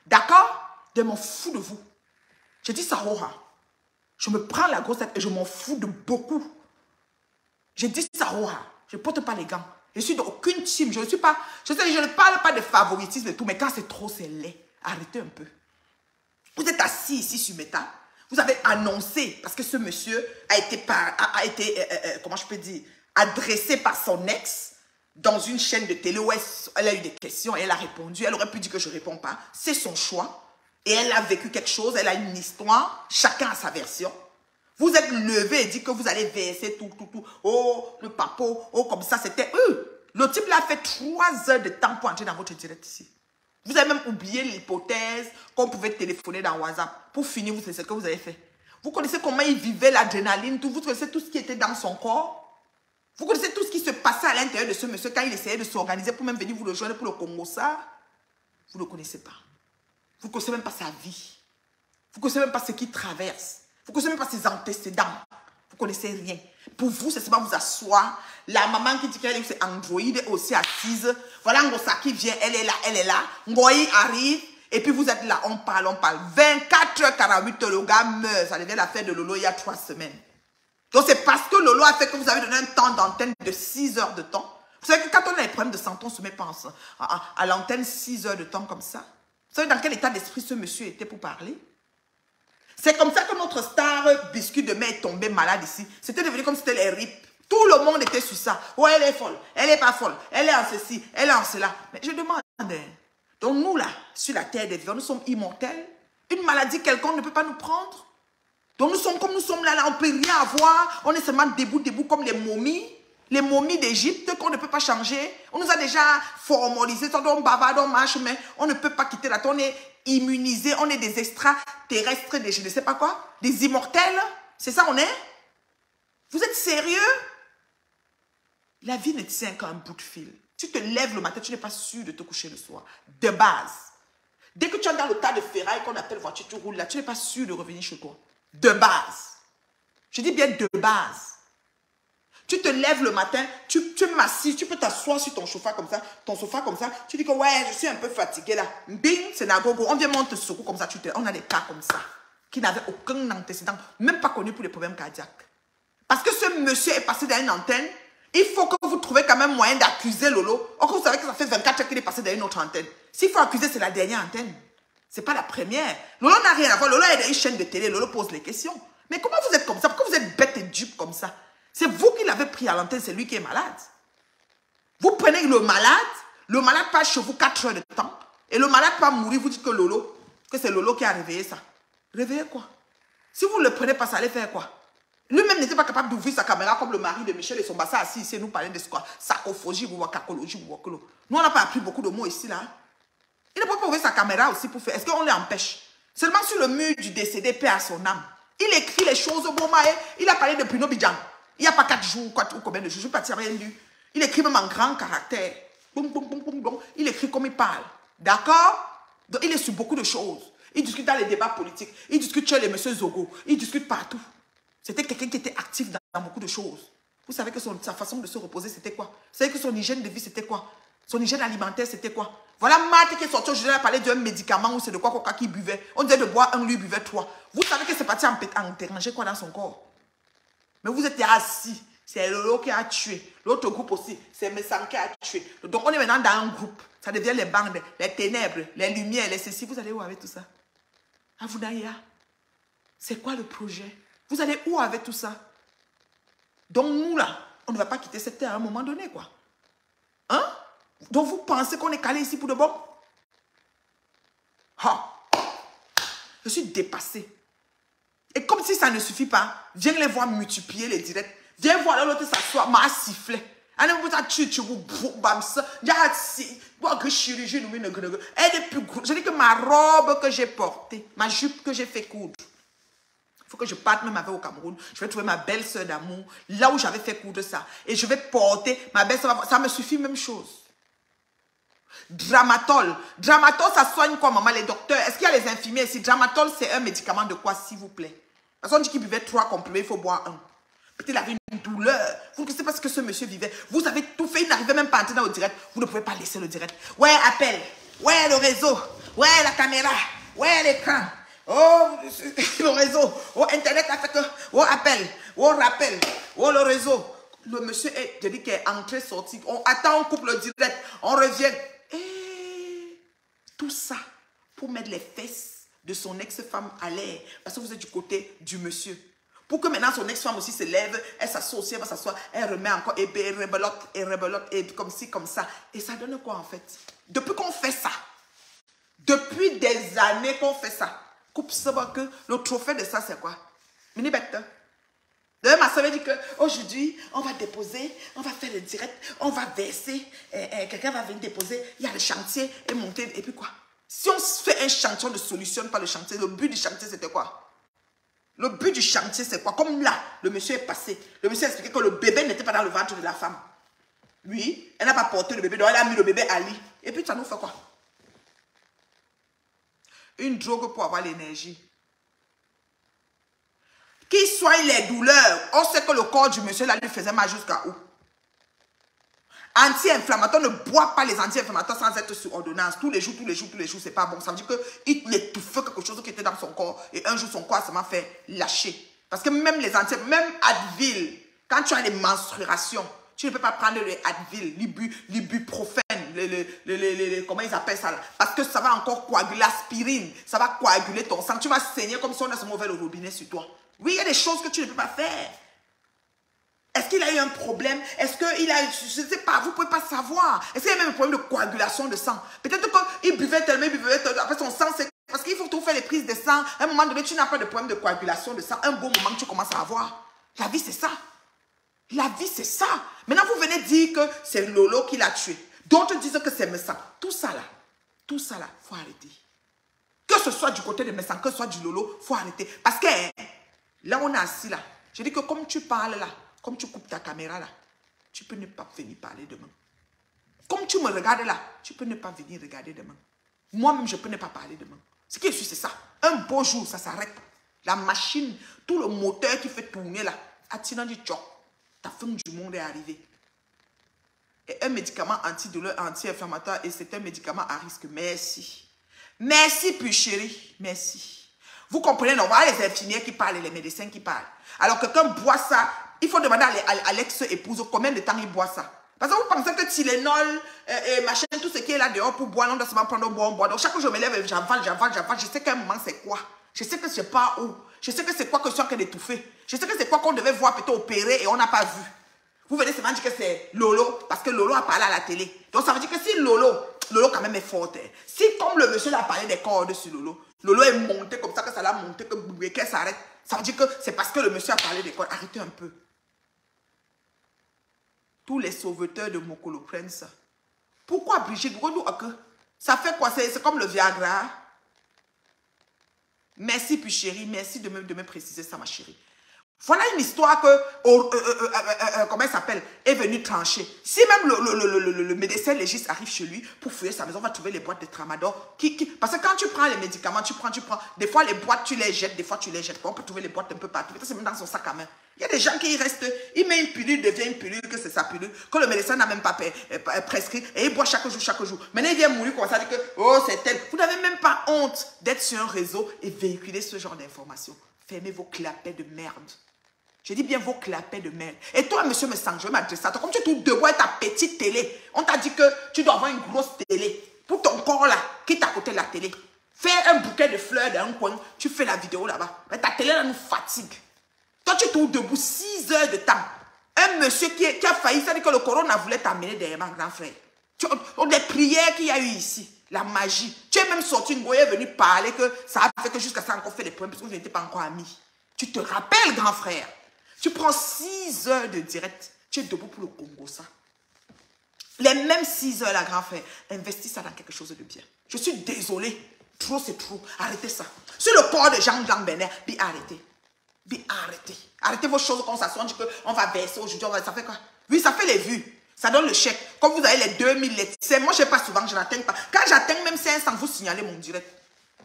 D'accord? Je m'en fous de vous. Je dis ça, Roha. Je me prends la grosse tête et je m'en fous de beaucoup. Je dis ça, Roha. Je ne porte pas les gants. Je suis d'aucune team. Je ne parle pas de favoritisme et tout, mais quand c'est trop, c'est laid. Arrêtez un peu. Vous êtes assis ici sur Meta. Vous avez annoncé, parce que ce monsieur a été comment je peux dire, adressé par son ex dans une chaîne de télé où elle a eu des questions et elle a répondu. Elle aurait pu dire que je ne réponds pas. C'est son choix. Et elle a vécu quelque chose. Elle a une histoire. Chacun a sa version. Vous êtes levé et dit que vous allez verser tout. Oh, le papo, oh, comme ça, c'était eux. Le type là a fait 3 heures de temps pour entrer dans votre direct ici. Vous avez même oublié l'hypothèse qu'on pouvait téléphoner dans WhatsApp. Pour finir, vous savez ce que vous avez fait. Vous connaissez comment il vivait l'adrénaline, tout. Vous connaissez tout ce qui était dans son corps. Vous connaissez tout ce qui se passait à l'intérieur de ce monsieur quand il essayait de s'organiser pour même venir vous rejoindre pour le Congo. Ça, vous ne le connaissez pas. Vous ne connaissez même pas sa vie. Vous ne connaissez même pas ce qu'il traverse. Vous ne connaissez même pas ses antécédents. Vous ne connaissez rien. Pour vous, c'est seulement vous asseoir. La maman qui dit qu'elle est Android est aussi assise. Voilà Ngosa qui vient, elle est là. Ngoï arrive. Et puis vous êtes là, on parle. 24h48, le gars meurt. Ça devient l'affaire de Lolo il y a 3 semaines. Donc c'est parce que Lolo a fait que vous avez donné un temps d'antenne de 6 heures de temps. Vous savez que quand on a des problèmes de santé, on ne se met pas à l'antenne 6 heures de temps comme ça. Vous savez dans quel état d'esprit ce monsieur était pour parler? C'est comme ça que notre star biscuit de mai est tombée malade ici. C'était devenu comme si c'était les rips. Tout le monde était sur ça. Oh, elle est folle. Elle n'est pas folle. Elle est en ceci. Elle est en cela. Mais je demande, donc nous là, sur la terre des vivants, nous sommes immortels. Une maladie quelconque ne peut pas nous prendre. Donc nous sommes comme nous sommes là, on ne peut rien avoir. On est seulement debout comme les momies d'Égypte qu'on ne peut pas changer. On nous a déjà formalisé, on bavarde, on marche, mais on ne peut pas quitter la terre. On est immunisés, on est des extraterrestres, des je ne sais pas quoi, des immortels. C'est ça on est? Vous êtes sérieux? La vie ne tient qu'à un bout de fil. Tu te lèves le matin, tu n'es pas sûr de te coucher le soir. De base. Dès que tu es dans le tas de ferraille qu'on appelle voiture, tu roules là, tu n'es pas sûr de revenir chez toi. De base. Je dis bien de base. Tu te lèves le matin, tu m'assises, tu peux t'asseoir sur ton sofa comme ça, tu dis que ouais, je suis un peu fatigué là. Bing, c'est Nagogo, on vient monter ce coup comme ça, on a des cas comme ça, qui n'avaient aucun antécédent, même pas connu pour les problèmes cardiaques. Parce que ce monsieur est passé dans une antenne, il faut que vous trouviez quand même moyen d'accuser Lolo. Or, vous savez que ça fait 24 heures qu'il est passé dans une autre antenne. S'il faut accuser, c'est la dernière antenne. C'est pas la première. Lolo n'a rien à voir, Lolo est dans une chaîne de télé, Lolo pose les questions. Mais comment vous êtes comme ça? Pourquoi vous êtes bête et dupe comme ça? C'est vous qui l'avez pris à l'antenne, c'est lui qui est malade. Vous prenez le malade passe chez vous 4 heures de temps, et le malade va mourir, vous dites que c'est Lolo qui a réveillé ça. Réveillé quoi? Si vous ne le prenez pas, ça allait faire quoi? Lui-même n'était pas capable d'ouvrir sa caméra comme le mari de Michel et son bassin assis ici, nous parler de ce quoi? Sarcophagie, cacologie, nous on n'a pas appris beaucoup de mots ici là. Il n'a pas ouvrir sa caméra aussi pour faire. Est-ce qu'on l'empêche? Seulement sur le mur du décédé, paix à son âme. Il écrit les choses au bon maï. Il a parlé de Bruno Bidjan. Il n'y a pas 4 jours, ou combien de jours, je ne sais pas, rien lu. Il écrit même en grand caractère. Boum, boum, boum, boum, boum. Il écrit comme il parle. D'accord? Donc il est sur beaucoup de choses. Il discute dans les débats politiques. Il discute chez les messieurs Zogo. Il discute partout. C'était quelqu'un qui était actif dans beaucoup de choses. Vous savez que sa façon de se reposer, c'était quoi? Vous savez que son hygiène de vie, c'était quoi? Son hygiène alimentaire, c'était quoi? Voilà Marthe qui est sortie aujourd'hui, elle a parlé d'un médicament ou c'est de quoi Coca qui buvait. On disait de boire un, lui buvait 3. Vous savez que c'est parti en déranger quoi dans son corps. Mais vous êtes assis. C'est Lolo qui a tué. L'autre groupe aussi, c'est Messang qui a tué. Donc on est maintenant dans un groupe. Ça devient les bandes, les ténèbres, les lumières, les ceci. Vous allez où avec tout ça? Avunaya, c'est quoi le projet? Vous allez où avec tout ça? Donc nous là, on ne va pas quitter cette terre à un moment donné quoi. Hein? Donc vous pensez qu'on est calé ici pour de bon? Ha! Je suis dépassée. Et comme si ça ne suffit pas, viens les voir multiplier les directs. Viens voir l'autre s'asseoir, m'a sifflé. Elle est plus grosse. Je dis que ma robe que j'ai portée, ma jupe que j'ai fait coudre. Il faut que je parte même avec au Cameroun. Je vais trouver ma belle-sœur d'amour, là où j'avais fait coudre ça. Et je vais porter ma belle-sœur. Ça me suffit, même chose. Dramatol. Dramatol, ça soigne quoi, maman, les docteurs? Est-ce qu'il y a les infirmiers ici? Dramatol, c'est un médicament de quoi, s'il vous plaît? Parce qu'on dit qu'il buvait 3 comprimés, il faut boire 1. Peut-être qu'il avait une douleur. Vous ne savez pas ce que ce monsieur vivait. Vous avez tout fait, il n'arrivait même pas à entrer dans le direct. Vous ne pouvez pas laisser le direct. Ouais, appel. Ouais, le réseau. Ouais, la caméra. Ouais, l'écran. Oh, le réseau. Oh, Internet a fait que. Oh, appel. Oh, rappel. Oh, le réseau. Le monsieur est, je dis qu'il est entré, sorti. On attend, on coupe le direct. On revient. Et tout ça pour mettre les fesses de son ex-femme à l'air. Parce que vous êtes du côté du monsieur. Pour que maintenant son ex-femme aussi se lève, elle s'assoit aussi, elle va s'asseoir, elle remet encore, et rebelote, et comme ci, comme ça. Et ça donne quoi en fait? Depuis qu'on fait ça, depuis des années qu'on fait ça, coupe savoir que le trophée de ça c'est quoi? Mini bête. D'ailleurs, ma soeur m'a dit qu'aujourd'hui, on va déposer, on va faire le direct, on va verser, quelqu'un va venir déposer, il y a le chantier et monter, et puis quoi? Si on fait un chantier, on ne solutionne pas le chantier, le but du chantier c'était quoi? Le but du chantier, c'est quoi? Comme là, le monsieur est passé. Le monsieur a expliqué que le bébé n'était pas dans le ventre de la femme. Oui, elle n'a pas porté le bébé, donc elle a mis le bébé à lit. Et puis, ça nous fait quoi? Une drogue pour avoir l'énergie. Qui soigne les douleurs. On sait que le corps du monsieur, là, lui faisait mal jusqu'à où? Anti-inflammatoire, ne bois pas les anti-inflammatoires sans être sur ordonnance. Tous les jours, c'est pas bon. Ça veut dire qu'il étouffait quelque chose qui était dans son corps. Et un jour, son corps, ça m'a fait lâcher. Parce que même les même Advil, quand tu as des menstruations, tu ne peux pas prendre le Advil, l'ibuprofène, comment ils appellent ça là? Parce que ça va encore coaguler l'aspirine. Ça va coaguler ton sang. Tu vas saigner comme si on a ce mauvais robinet sur toi. Oui, il y a des choses que tu ne peux pas faire. Est-ce qu'il a eu un problème? Est-ce qu'il a eu, je ne sais pas, vous ne pouvez pas savoir. Est-ce qu'il y a même un problème de coagulation de sang? Peut-être qu'il buvait tellement, après son sang, c'est parce qu'il faut tout faire les prises de sang. À un moment donné, tu n'as pas de problème de coagulation de sang. Un bon moment que tu commences à avoir. La vie, c'est ça. La vie, c'est ça. Maintenant, vous venez dire que c'est Lolo qui l'a tué. D'autres disent que c'est Messang. Tout ça, là, il faut arrêter. Que ce soit du côté de Messang, que ce soit du Lolo, il faut arrêter. Parce que là, on est assis là. Je dis que comme tu parles là, comme tu coupes ta caméra là, tu peux ne pas venir parler demain. Comme tu me regardes là, tu peux ne pas venir regarder demain. Moi-même, je peux ne pas parler demain. Ce qui est sûr, c'est ça. Un beau jour, ça s'arrête. La machine, tout le moteur qui fait tourner là, attirant du choc, ta fin du monde est arrivée. Et un médicament antidouleur, anti-inflammatoire, et c'est un médicament à risque. Merci. Merci, puis chérie. Merci. Vous comprenez, non? Voilà les infirmières qui parlent et les médecins qui parlent. Alors, quelqu'un boit ça, il faut demander à l'ex-épouse combien de temps il boit ça. Parce que vous pensez que Tylenol, et machin, tout ce qui est là dehors pour boire, on doit seulement prendre un boire. Donc, chaque fois que je me lève, j'avale. Je sais qu'à un moment, c'est quoi. Je sais que je ne sais pas où. Je sais que c'est quoi que je suis en train d'étouffer. Je sais que c'est quoi qu'on devait voir peut-être opérer et on n'a pas vu. Vous venez seulement dire que c'est Lolo, parce que Lolo a parlé à la télé. Donc, ça veut dire que si Lolo quand même est fort. Si, comme le monsieur a parlé des cordes sur Lolo est monté comme ça, que ça l'a monté, qu'elle s'arrête. Ça veut dire que c'est parce que le monsieur a parlé des cordes. Arrêtez un peu. Tous les sauveteurs de Mokolo prennent ça. Pourquoi Brigitte? Ça fait quoi? C'est comme le Viagra. Merci, puis chérie. Merci de me préciser ça, ma chérie. Voilà une histoire que, comment elle s'appelle, est venue trancher. Si même le médecin légiste arrive chez lui pour fouiller sa maison, on va trouver les boîtes de tramadol. Parce que quand tu prends les médicaments, tu prends. Des fois, les boîtes, tu les jettes, des fois, tu les jettes pas. On peut trouver les boîtes un peu partout. C'est même dans son sac à main. Il y a des gens qui y restent, il met une pilule, devient une pilule, que c'est sa pilule, que le médecin n'a même pas prescrit, et il boit chaque jour. Maintenant, il vient mourir comme ça, dit que, oh, c'est tel. Vous n'avez même pas honte d'être sur un réseau et véhiculer ce genre d'informations. Fermez vos clapets de merde. Je dis bien vos clapets de merde. Et toi, monsieur me sang, je vais m'adresser à toi. Comme tu es tout debout avec ta petite télé, on t'a dit que tu dois avoir une grosse télé. Pour ton corps là, qui est à côté de la télé. Fais un bouquet de fleurs dans un coin, tu fais la vidéo là-bas. Mais ta télé là nous fatigue. Toi, tu es tout debout 6 heures de temps. Un monsieur qui a failli, ça dit que le corona voulait t'amener derrière mon grand frère. Les prières qu'il y a eu ici, la magie. Tu es même sorti, une goye est venue parler que ça a fait que jusqu'à ça encore fait des problèmes parce que vous n'étiez pas encore amis. Tu te rappelles, grand frère? Tu prends 6 heures de direct, tu es debout pour le Congo, ça. Les mêmes 6 heures, là, grand frère, investis ça dans quelque chose de bien. Je suis désolée. Trop, c'est trop. Arrêtez ça. Sur le corps de Jean-Jean Bernard, arrêtez. Arrêtez. Arrêtez vos choses comme ça. On dit qu'on va verser aujourd'hui. Ça fait quoi? Oui, ça fait les vues. Ça donne le chèque. Comme vous avez les 2000, les 500. Moi, je ne sais pas souvent, je n'atteins pas. Quand j'atteins même 500, vous signalez mon direct.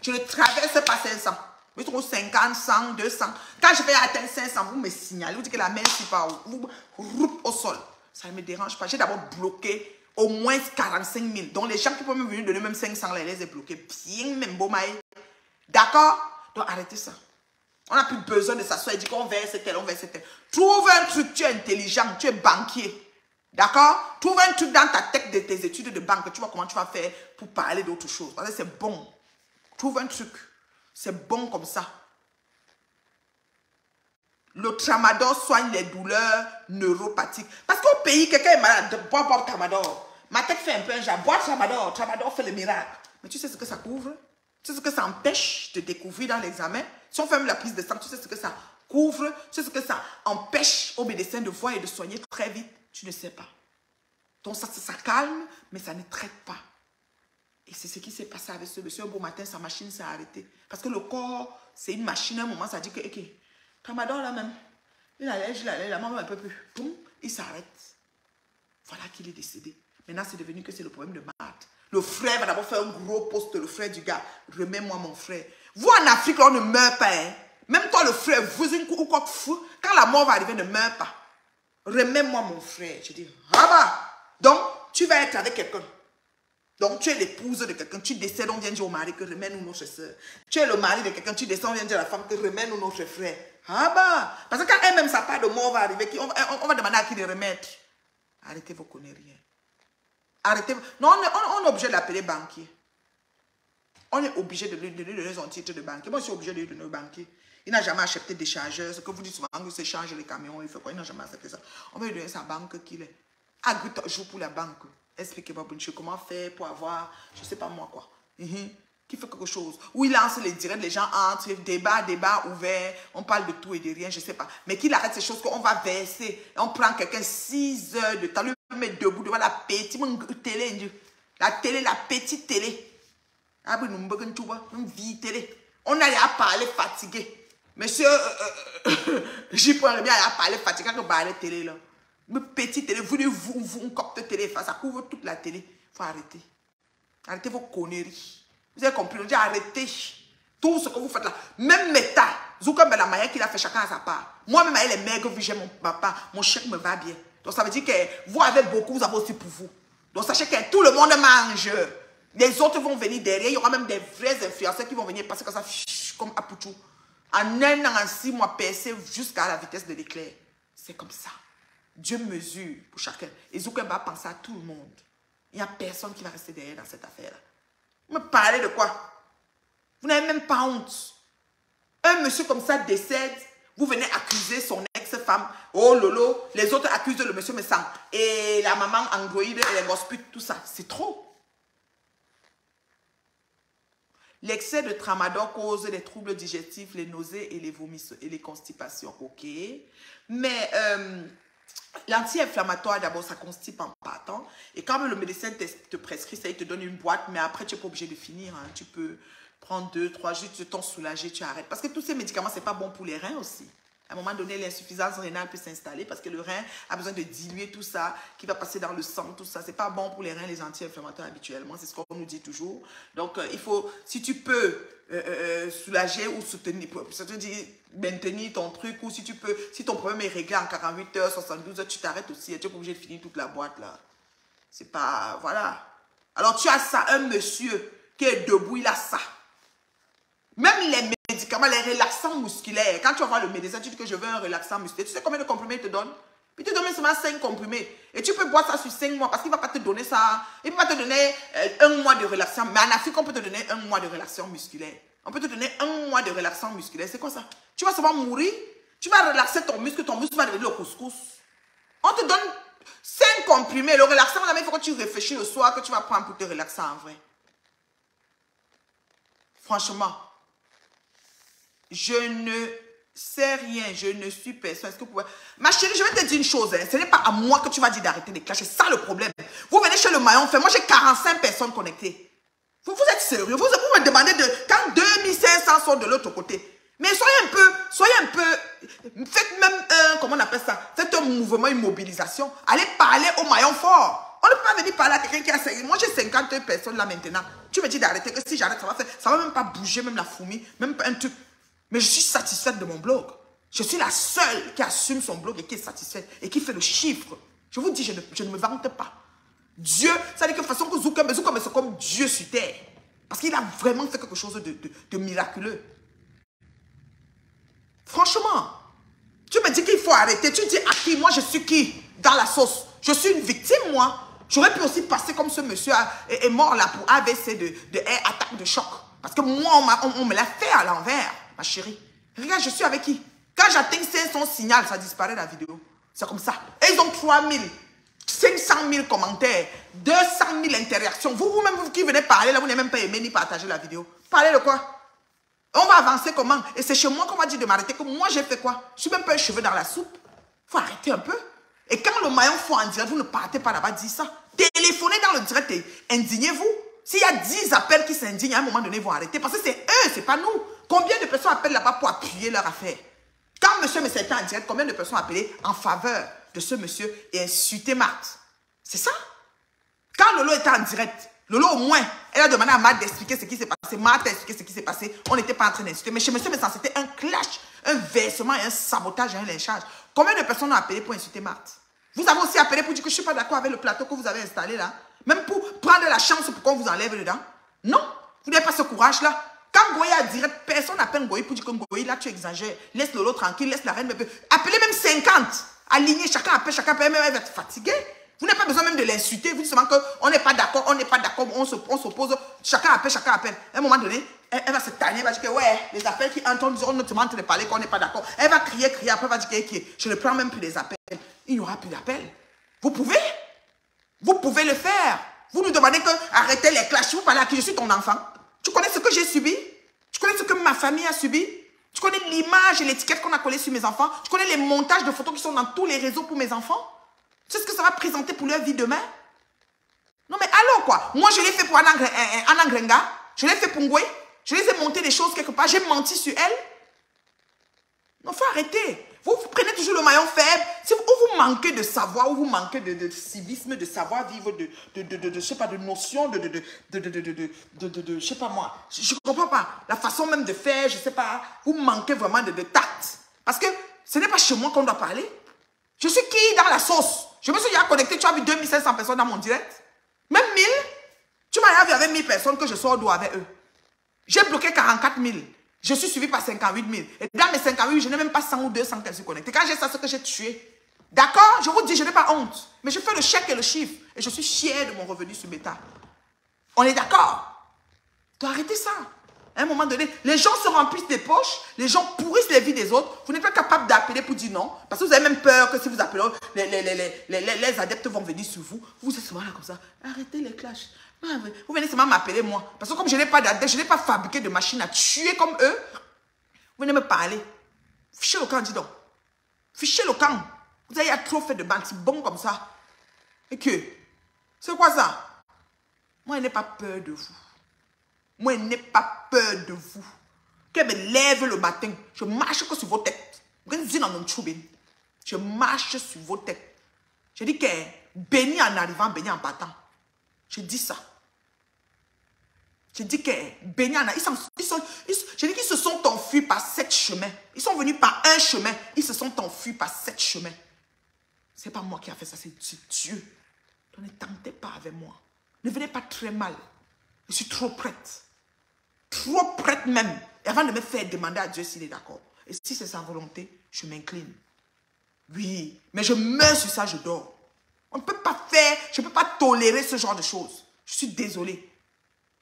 Je ne traverse pas 500. Vous trouvez 50, 100, 200. Quand je vais atteindre 500, vous me signalez. Vous dites que la main n'est pas vous roule au sol. Ça ne me dérange pas. J'ai d'abord bloqué au moins 45 000. Donc, les gens qui peuvent me venir donner même 500, là, les ai bloqués. Bien, même beau maï. D'accord? Donc, arrêtez ça. On n'a plus besoin de s'asseoir et dire qu'on verse tel, on verse tel. Trouve un truc, tu es intelligent, tu es banquier. D'accord? Trouve un truc dans ta tête de tes études de banque. Tu vois comment tu vas faire pour parler d'autre chose. Parce que c'est bon. Trouve un truc. C'est bon comme ça. Le tramadol soigne les douleurs neuropathiques. Parce qu'au pays, quelqu'un est malade, bois tramadol. Ma tête fait un peu un genre, bois tramadol. Tramadol fait le miracle. Mais tu sais ce que ça couvre? Tu sais ce que ça empêche de découvrir dans l'examen? Si on fait même la prise de sang, tu sais ce que ça couvre? Tu sais ce que ça empêche aux médecins de voir et de soigner très vite? Tu ne sais pas. Donc ça calme, mais ça ne traite pas. Et c'est ce qui s'est passé avec ce monsieur. Un beau matin, sa machine s'est arrêtée. Parce que le corps, c'est une machine. À un moment, ça dit que, ok, tramadol là même, il allège, la maman un peu plus. Boum, il s'arrête. Voilà qu'il est décédé. Maintenant, c'est devenu que c'est le problème de maths. Le frère va d'abord faire un gros poste, le frère du gars. Remets-moi mon frère. Vous, en Afrique, on ne meurt pas. Hein? Même toi, le frère, vous, ou quoi fou, quand la mort va arriver, ne meurs pas. Remets-moi mon frère. Je dis, ah bah. Donc, tu vas être avec quelqu'un. Donc, tu es l'épouse de quelqu'un, tu décèdes, on vient dire au mari que remets-nous notre soeur. Tu es le mari de quelqu'un, tu descends, on vient dire à la femme que remets-nous notre frère. Ah bah, parce que quand elle-même, sa part de mort va arriver, on va demander à qui de remettre. Arrêtez vos conneries. Arrêtez. Non, on est obligé de l'appeler banquier. On est obligé de lui donner son titre de banquier. Moi, je suis obligé de lui donner au banquier. Il n'a jamais acheté des chargeurs. Ce que vous dites souvent, il s'échange les camions, il fait quoi? Il n'a jamais accepté ça. On va lui donner sa banque qu'il est. Agritte joue pour la banque. Expliquez-moi, comment faire pour avoir, je ne sais pas moi quoi, qui fait quelque chose. Où il lance les directs, les gens entrent, débat ouvert, on parle de tout et de rien, je ne sais pas. Mais qu'il arrête ces choses qu'on va verser. Et on prend quelqu'un 6 heures de temps, lui met debout devant la petite télé, la petite télé. Une vie télé. On allait à parler fatigué. Monsieur, j'y prends bien à parler fatigué quand on parle télé là. Une petite télé, vous, un cop de télé, ça couvre toute la télé. Il faut arrêter. Arrêtez vos conneries. Vous avez compris, on dit arrêtez. Tout ce que vous faites là. Même Meta, Zuckerberg, la manière qu'il a fait, chacun à sa part. Moi-même, avec les maigres, j'ai mon papa, mon chèque me va bien. Donc ça veut dire que vous avez beaucoup, vous avez aussi pour vous. Donc sachez que tout le monde mange. Les autres vont venir derrière. Il y aura même des vrais influenceurs qui vont venir passer comme ça, comme Apuchou. En 1 an, en 6 mois, percer jusqu'à la vitesse de l'éclair. C'est comme ça. Dieu mesure pour chacun. Et Zuckerberg va penser à tout le monde. Il n'y a personne qui va rester derrière dans cette affaire-là. Vous me parlez de quoi? Vous n'avez même pas honte. Un monsieur comme ça décède, vous venez accuser son ex-femme. Oh lolo, les autres accusent le monsieur Messang. Et la maman Android et les hospites, tout ça. C'est trop. L'excès de tramadol cause les troubles digestifs, les nausées et les vomissements et les constipations. Ok. Mais l'anti-inflammatoire, d'abord, ça constipe en partant. Et quand le médecin te prescrit ça, il te donne une boîte, mais après, tu n'es pas obligé de finir. Hein. Tu peux prendre 2, 3 jours, tu t'en soulager, tu arrêtes. Parce que tous ces médicaments, ce n'est pas bon pour les reins aussi. À un moment donné, l'insuffisance rénale peut s'installer parce que le rein a besoin de diluer tout ça, qui va passer dans le sang, tout ça. Ce n'est pas bon pour les reins, les anti-inflammatoires habituellement. C'est ce qu'on nous dit toujours. Donc, il faut, si tu peux soulager ou soutenir, maintenir ton truc, ou si tu peux, si ton problème est réglé en 48 heures, 72 heures, tu t'arrêtes aussi. Tu es pas obligé de finir toute la boîte là. C'est pas, voilà. Alors, tu as ça, un monsieur qui est debout, il a ça. Même les médicaments, les relaxants musculaires, quand tu vas voir le médecin, tu dis que je veux un relaxant musculaire. Tu sais combien de comprimés il te donne? Il te donne seulement 5 comprimés. Et tu peux boire ça sur 5 mois parce qu'il ne va pas te donner ça. Il ne peut pas te donner 1 mois de relaxant. Mais en Afrique, on peut te donner 1 mois de relaxant musculaire. On peut te donner 1 mois de relaxant musculaire. C'est quoi ça? Tu vas seulement mourir. Tu vas relaxer ton muscle va devenir le couscous. On te donne 5 comprimés. Le relaxant, là, il faut que tu réfléchisses le soir que tu vas prendre pour te relaxer en vrai. Franchement. Je ne sais rien, je ne suis personne. Est-ce que vous pouvez... Ma chérie, je vais te dire une chose. Hein. Ce n'est pas à moi que tu vas dire d'arrêter les clashs. C'est ça le problème. Vous venez chez le maillon fait. Moi, j'ai 45 personnes connectées. Vous êtes sérieux? Vous me demandez de... Quand 2500 sont de l'autre côté. Mais soyez un peu... Faites même comment on appelle ça? Faites un mouvement, une mobilisation. Allez parler au maillon fort. On ne peut pas venir parler à quelqu'un qui a 50. Moi, j'ai 50 personnes là maintenant. Tu me dis d'arrêter, que si j'arrête, ça va même pas bouger, même la fourmi, même pas un truc. Mais je suis satisfaite de mon blog. Je suis la seule qui assume son blog et qui est satisfaite et qui fait le chiffre. Je vous dis, je ne me vante pas. Dieu, ça dit que de toute façon, Zuckerberg, c'est comme Dieu sur terre. Parce qu'il a vraiment fait quelque chose de miraculeux. Franchement, tu me dis qu'il faut arrêter. Tu dis à qui? Moi, je suis qui? Dans la sauce. Je suis une victime, moi. J'aurais pu aussi passer comme ce monsieur est mort là pour AVC de attaque de choc. Parce que moi, on me l'a fait à l'envers. Ma chérie, regarde, je suis avec qui? Quand j'atteins 500 signal, ça disparaît la vidéo. C'est comme ça. Et ils ont 3000, 500 000 commentaires, 200 000 interactions. Vous-même, vous qui venez parler, là, vous n'avez même pas aimé ni partager la vidéo. Parlez de quoi? On va avancer comment? Et c'est chez moi qu'on va dire de m'arrêter. Que moi, j'ai fait quoi? Je suis même pas un cheveu dans la soupe. Il faut arrêter un peu. Et quand le maillon fond en direct, vous ne partez pas là-bas dire ça. Téléphonez dans le direct et indignez-vous. S'il y a 10 appels qui s'indignent, à un moment donné, ils vont arrêter. Parce que c'est eux, c'est pas nous. Combien de personnes appellent là-bas pour appuyer leur affaire? Quand monsieur me s'était en direct, combien de personnes ont appelé en faveur de ce monsieur et insulté Marthe? C'est ça. Quand Lolo était en direct, Lolo au moins, elle a demandé à Marthe d'expliquer ce qui s'est passé. Marthe a expliqué ce qui s'est passé. On n'était pas en train d'insulter. Mais chez monsieur Messan, c'était un clash, un versement, un sabotage et un lynchage. Combien de personnes ont appelé pour insulter Marthe? Vous avez aussi appelé pour dire que je ne suis pas d'accord avec le plateau que vous avez installé là. Même pour prendre la chance pour qu'on vous enlève dedans. Non, vous n'avez pas ce courage-là. Quand Goya a direct, personne n'appelle Goya pour dire que Goya, là tu exagères. Laisse Lolo tranquille, laisse la reine. Appelez même 50. Alignez, chacun appelle, même elle va être fatiguée. Vous n'avez pas besoin même de l'insulter. Vous dites seulement qu'on n'est pas d'accord, on s'oppose. Chacun appelle. À un moment donné, elle va se tanner, elle va dire que ouais, les appels qui entendent, on ne te demande de parler qu'on n'est pas d'accord. Elle va crier, après elle va dire que je ne prends même plus les appels. Il n'y aura plus d'appels. Vous pouvez le faire. Vous nous demandez que arrêtez les clashs. Vous parlez à qui? Je suis ton enfant. Tu connais ce que j'ai subi? Tu connais ce que ma famille a subi? Tu connais l'image et l'étiquette qu'on a collée sur mes enfants? Tu connais les montages de photos qui sont dans tous les réseaux pour mes enfants? Tu sais ce que ça va présenter pour leur vie demain? Non mais allô quoi? Moi je l'ai fait pour Anangrenga. Je l'ai fait pour Ngwe. Je les ai monté des choses quelque part. J'ai menti sur elle. Non, il faut arrêter. Vous prenez toujours le maillon faible. Si vous manquez de savoir, ou vous manquez de civisme, de savoir-vivre, je sais pas, de notion, je sais pas moi. Je comprends pas. La façon même de faire, je sais pas. Vous manquez vraiment de tact. Parce que ce n'est pas chez moi qu'on doit parler. Je suis qui dans la sauce? Je me suis déjà connecté, tu as vu 2500 personnes dans mon direct. Même 1000. Tu m'as vu avec 1000 personnes que je sors d'où avec eux. J'ai bloqué 44 000. Je suis suivi par 58 000. Et dans mes 58 000, je n'ai même pas 100 ou 200 qui sont connectés. Quand j'ai ça, c'est que j'ai tué. D'accord? Je vous dis, je n'ai pas honte. Mais je fais le chèque et le chiffre. Et je suis fier de mon revenu sur Beta. On est d'accord? Tu dois arrêter ça. À un moment donné, les gens se remplissent des poches. Les gens pourrissent les vies des autres. Vous n'êtes pas capable d'appeler pour dire non. Parce que vous avez même peur que si vous appelez, les adeptes vont venir sur vous. Vous êtes souvent là comme ça. Arrêtez les clashs. Vous venez seulement m'appeler moi. Parce que comme je n'ai pas d'adeptes, je n'ai pas fabriqué de machine à tuer comme eux. Vous venez me parler. Fichez le camp, dis donc. Fichez le camp. Vous avez trop fait de banques, c'est bon comme ça. Et que, c'est quoi ça? Moi, je n'ai pas peur de vous. Moi, je n'ai pas peur de vous. Qu'elle me lève le matin, je marche que sur vos têtes. Je marche sur vos têtes. Je dis que béni en arrivant, béni en partant. Je dis ça. Je dis que béni en arrivant. Je dis qu'ils se sont enfuis par 7 chemins. Ils sont venus par un chemin. Ils se sont enfuis par 7 chemins. Ce n'est pas moi qui ai fait ça, c'est Dieu. Donc ne tentez pas avec moi. Ne venez pas très mal. Je suis trop prête. Trop prête même. Et avant de me faire demander à Dieu s'il est d'accord. Et si c'est sa volonté, je m'incline. Oui, mais je meurs sur ça, je dors. On ne peut pas faire, je ne peux pas tolérer ce genre de choses. Je suis désolée.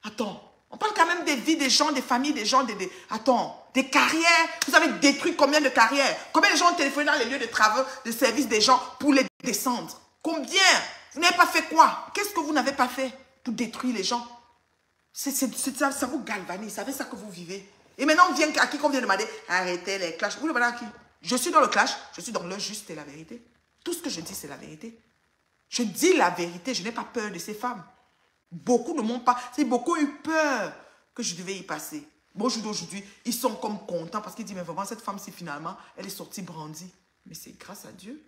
Attends, on parle quand même des vies des gens, des familles, des gens, attends, des carrières. Vous avez détruit combien de carrières? Combien de gens ont téléphoné dans les lieux de travail, de service des gens pour les descendre? Combien? Vous n'avez pas fait quoi? Qu'est-ce que vous n'avez pas fait pour détruire les gens? Ça vous galvanise, c'est ça que vous vivez. Et maintenant, on vient à qui qu'on vient demander, arrêtez les clashs. Vous demandez à qui? Je suis dans le clash, je suis dans le juste et la vérité. Tout ce que je dis, c'est la vérité. Je dis la vérité, je n'ai pas peur de ces femmes. Beaucoup ne m'ont pas, c'est beaucoup eu peur que je devais y passer. Bon, aujourd'hui, ils sont comme contents parce qu'ils disent, mais vraiment, cette femme-ci, finalement, elle est sortie brandie. Mais c'est grâce à Dieu.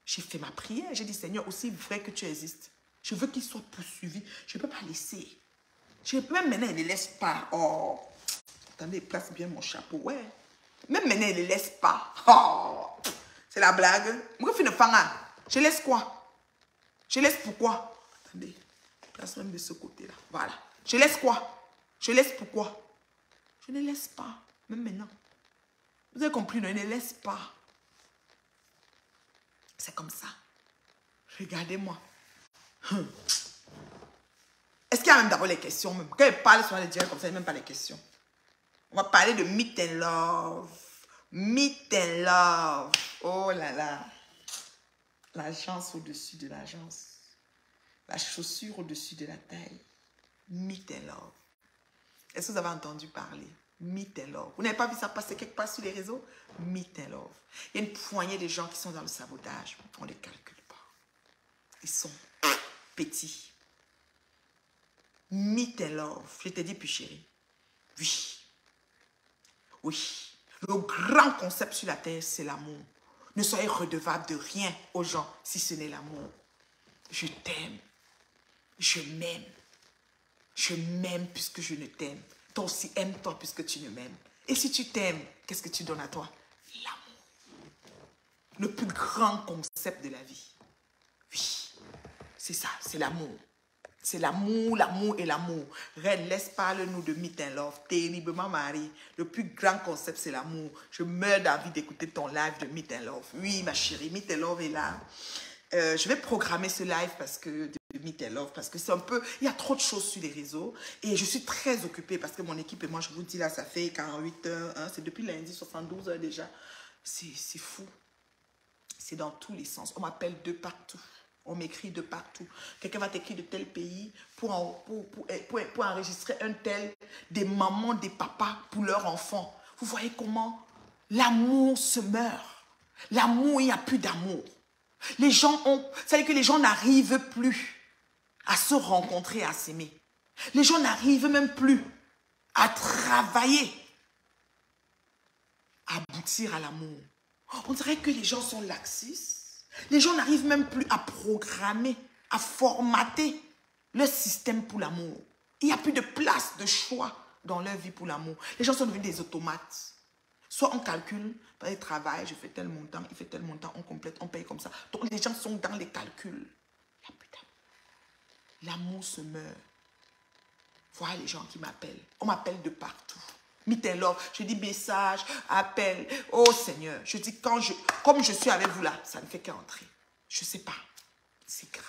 J'ai fait ma prière, j'ai dit, Seigneur, aussi vrai que tu existes, je veux qu'ils soient poursuivis. Je ne peux pas laisser. Même maintenant, elle ne les laisse pas. Oh, attendez, place bien mon chapeau, ouais. Même maintenant, elle ne les laisse pas. Oh, c'est la blague. Je laisse quoi? Je laisse pourquoi? Attendez, place même de ce côté-là. Voilà. Je laisse quoi? Je laisse pourquoi? Je ne laisse pas. Même maintenant. Vous avez compris, non? Je ne laisse pas. C'est comme ça. Regardez-moi. Est-ce qu'il y a même d'abord les questions? Même quand elle parle sur les directs comme ça, il n'y a même pas les questions. On va parler de Meet and Love. Meet and Love. Oh là là. L'agence au-dessus de l'agence. La chaussure au-dessus de la taille. Meet and Love. Est-ce que vous avez entendu parler? Meet and Love. Vous n'avez pas vu ça passer quelque part sur les réseaux? Meet and Love. Il y a une poignée de gens qui sont dans le sabotage. On ne les calcule pas. Ils sont petits. Meet and Love. Je t'ai dit, puis chérie. Oui. Oui. Le grand concept sur la terre, c'est l'amour. Ne soyez redevable de rien aux gens si ce n'est l'amour. Je t'aime. Je m'aime. Je m'aime puisque je ne t'aime. Toi aussi, aime-toi puisque tu ne m'aimes. Et si tu t'aimes, qu'est-ce que tu donnes à toi? L'amour. Le plus grand concept de la vie. Oui. C'est ça, c'est l'amour. C'est l'amour, l'amour et l'amour. Reine, laisse parle-nous de Meet and Love. Terriblement Marie. Le plus grand concept, c'est l'amour. Je meurs d'envie d'écouter ton live de Meet and Love. Oui, ma chérie, Meet and Love est là. Je vais programmer ce live parce que de Meet and Love, parce que c'est un peu, il y a trop de choses sur les réseaux et je suis très occupée parce que mon équipe et moi, je vous dis là, ça fait 48 heures, hein, c'est depuis lundi, 72 heures déjà. C'est fou. C'est dans tous les sens. On m'appelle de partout. On m'écrit de partout. Quelqu'un va t'écrire de tel pays pour enregistrer un tel, des mamans, des papas pour leurs enfants. Vous voyez comment l'amour se meurt. L'amour, il n'y a plus d'amour. Les gens ont, c'est-à-dire que les gens n'arrivent plus à se rencontrer, à s'aimer. Les gens n'arrivent même plus à travailler, à aboutir à l'amour. On dirait que les gens sont laxistes. Les gens n'arrivent même plus à programmer, à formater leur système pour l'amour. Il n'y a plus de place, de choix dans leur vie pour l'amour. Les gens sont devenus des automates. Soit on calcule, par le travail, je fais tel montant, il fait tel montant, on complète, on paye comme ça. Donc les gens sont dans les calculs. Il n'y a plus d'amour. L'amour se meurt. Voilà les gens qui m'appellent. On m'appelle de partout. Meet and Love, je dis message, appel. Oh Seigneur, je dis comme je suis avec vous là, ça ne fait qu'entrer. Je ne sais pas. C'est grave.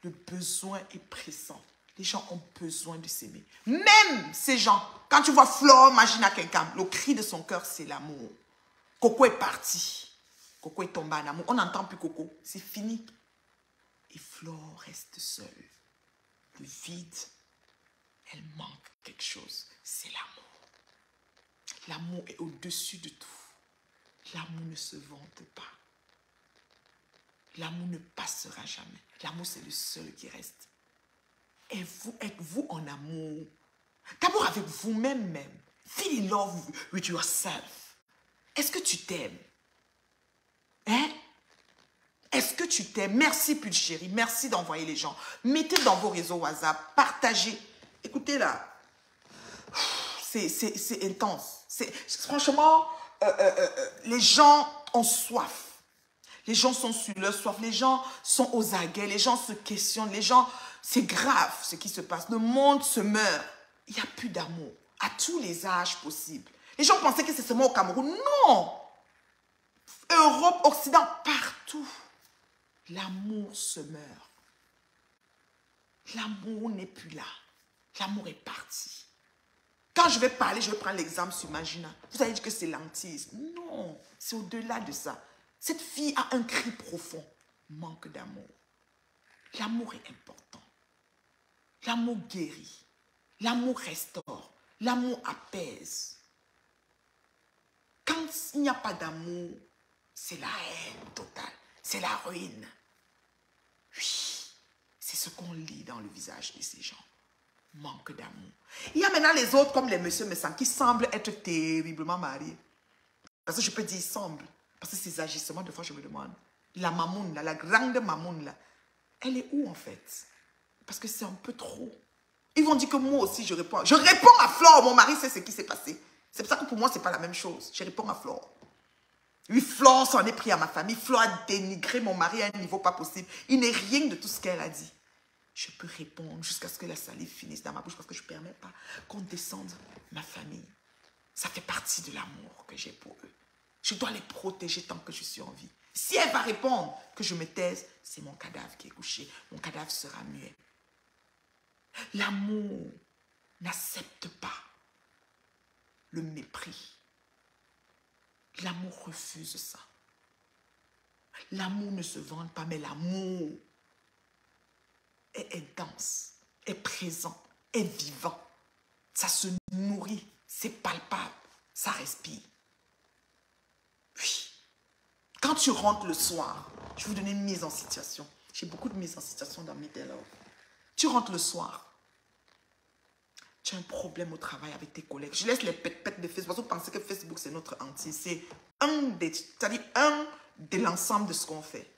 Le besoin est pressant. Les gens ont besoin de s'aimer. Même ces gens, quand tu vois Flore, imagine à quelqu'un, le cri de son cœur, c'est l'amour. Coco est parti. Coco est tombé en amour. On n'entend plus Coco. C'est fini. Et Flore reste seule. Le vide, elle manque quelque chose. C'est l'amour. L'amour est au-dessus de tout. L'amour ne se vante pas. L'amour ne passera jamais. L'amour, c'est le seul qui reste. Et vous, êtes-vous en amour? D'abord avec vous-même. Feel in love with yourself. Est-ce que tu t'aimes? Hein? Est-ce que tu t'aimes? Merci, Pull Chérie. Merci d'envoyer les gens. Mettez dans vos réseaux WhatsApp. Partagez. Écoutez là. C'est intense. Franchement, les gens ont soif. Les gens sont sur leur soif. Les gens sont aux aguets. Les gens se questionnent. Les gens, c'est grave ce qui se passe. Le monde se meurt. Il n'y a plus d'amour. À tous les âges possibles. Les gens pensaient que c'est seulement au Cameroun. Non! Europe, Occident, partout. L'amour se meurt. L'amour n'est plus là. L'amour est parti. Quand je vais parler, je vais prendre l'exemple sur Magina. Vous allez dire que c'est l'antise. Non, c'est au-delà de ça. Cette fille a un cri profond. Manque d'amour. L'amour est important. L'amour guérit. L'amour restaure. L'amour apaise. Quand il n'y a pas d'amour, c'est la haine totale. C'est la ruine. Oui, c'est ce qu'on lit dans le visage de ces gens. Manque d'amour. Il y a maintenant les autres comme les monsieur Messan qui semblent être terriblement mariés. Parce que je peux dire semblent. Parce que ces agissements, de fois je me demande. La mamoune, là, la grande mamoune, là, elle est où en fait? Parce que c'est un peu trop. Ils vont dire que moi aussi je réponds. Je réponds à Flore. Mon mari sait ce qui s'est passé. C'est pour ça que pour moi, ce n'est pas la même chose. Je réponds à Flore. Oui, Flore s'en est pris à ma famille. Flore a dénigré mon mari à un niveau pas possible. Il n'est rien de tout ce qu'elle a dit. Je peux répondre jusqu'à ce que la salive finisse dans ma bouche parce que je ne permets pas qu'on descende ma famille. Ça fait partie de l'amour que j'ai pour eux. Je dois les protéger tant que je suis en vie. Si elle va répondre que je me taise, c'est mon cadavre qui est couché. Mon cadavre sera muet. L'amour n'accepte pas le mépris. L'amour refuse ça. L'amour ne se vante pas, mais l'amour est intense, est présent, est vivant. Ça se nourrit, c'est palpable, ça respire. Oui. Quand tu rentres le soir, je vais vous donner une mise en situation. J'ai beaucoup de mises en situation dans mes dialogues. Tu rentres le soir. Tu as un problème au travail avec tes collègues. Je laisse les pètes de Facebook. Vous pensez que Facebook, c'est notre anti. C'est c'est-à-dire un de l'ensemble de ce qu'on fait.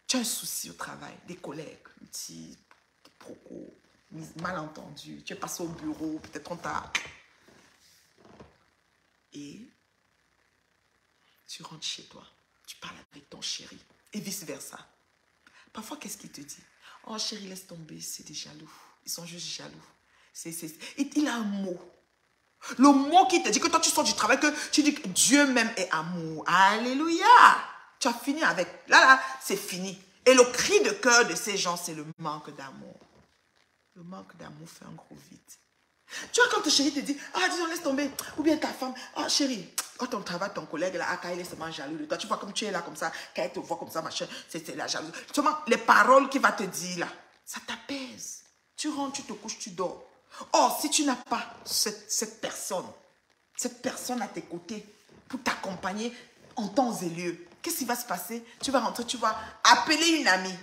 Tu as un souci au travail, des collègues, un petit proco, malentendu. Tu es passé au bureau, peut-être on t'a... Et tu rentres chez toi. Tu parles avec ton chéri. Et vice-versa. Parfois, qu'est-ce qu'il te dit? Oh chérie, laisse tomber, c'est des jaloux. Ils sont juste jaloux. Il a un mot. Le mot qui te dit que toi, tu sors du travail, que tu dis que Dieu même est amour. Alléluia. Tu as fini avec... Là, c'est fini. Et le cri de cœur de ces gens, c'est le manque d'amour. Le manque d'amour fait un gros vide. Tu vois, quand ton chéri te dit, ah, disons, laisse tomber. Ou bien ta femme, ah, chérie, quand ton travail, ton collègue, là, quand il est seulement jaloux de toi, tu vois comme tu es là, comme ça, quand elle te voit comme ça, machin, c'est la jalousie. Tu vois, les paroles qu'il va te dire, là, ça t'apaise. Tu rentres, tu te couches, tu dors. Or, si tu n'as pas cette personne à tes côtés pour t'accompagner en temps et lieu, qu'est-ce qui va se passer? Tu vas rentrer, tu vas appeler une amie,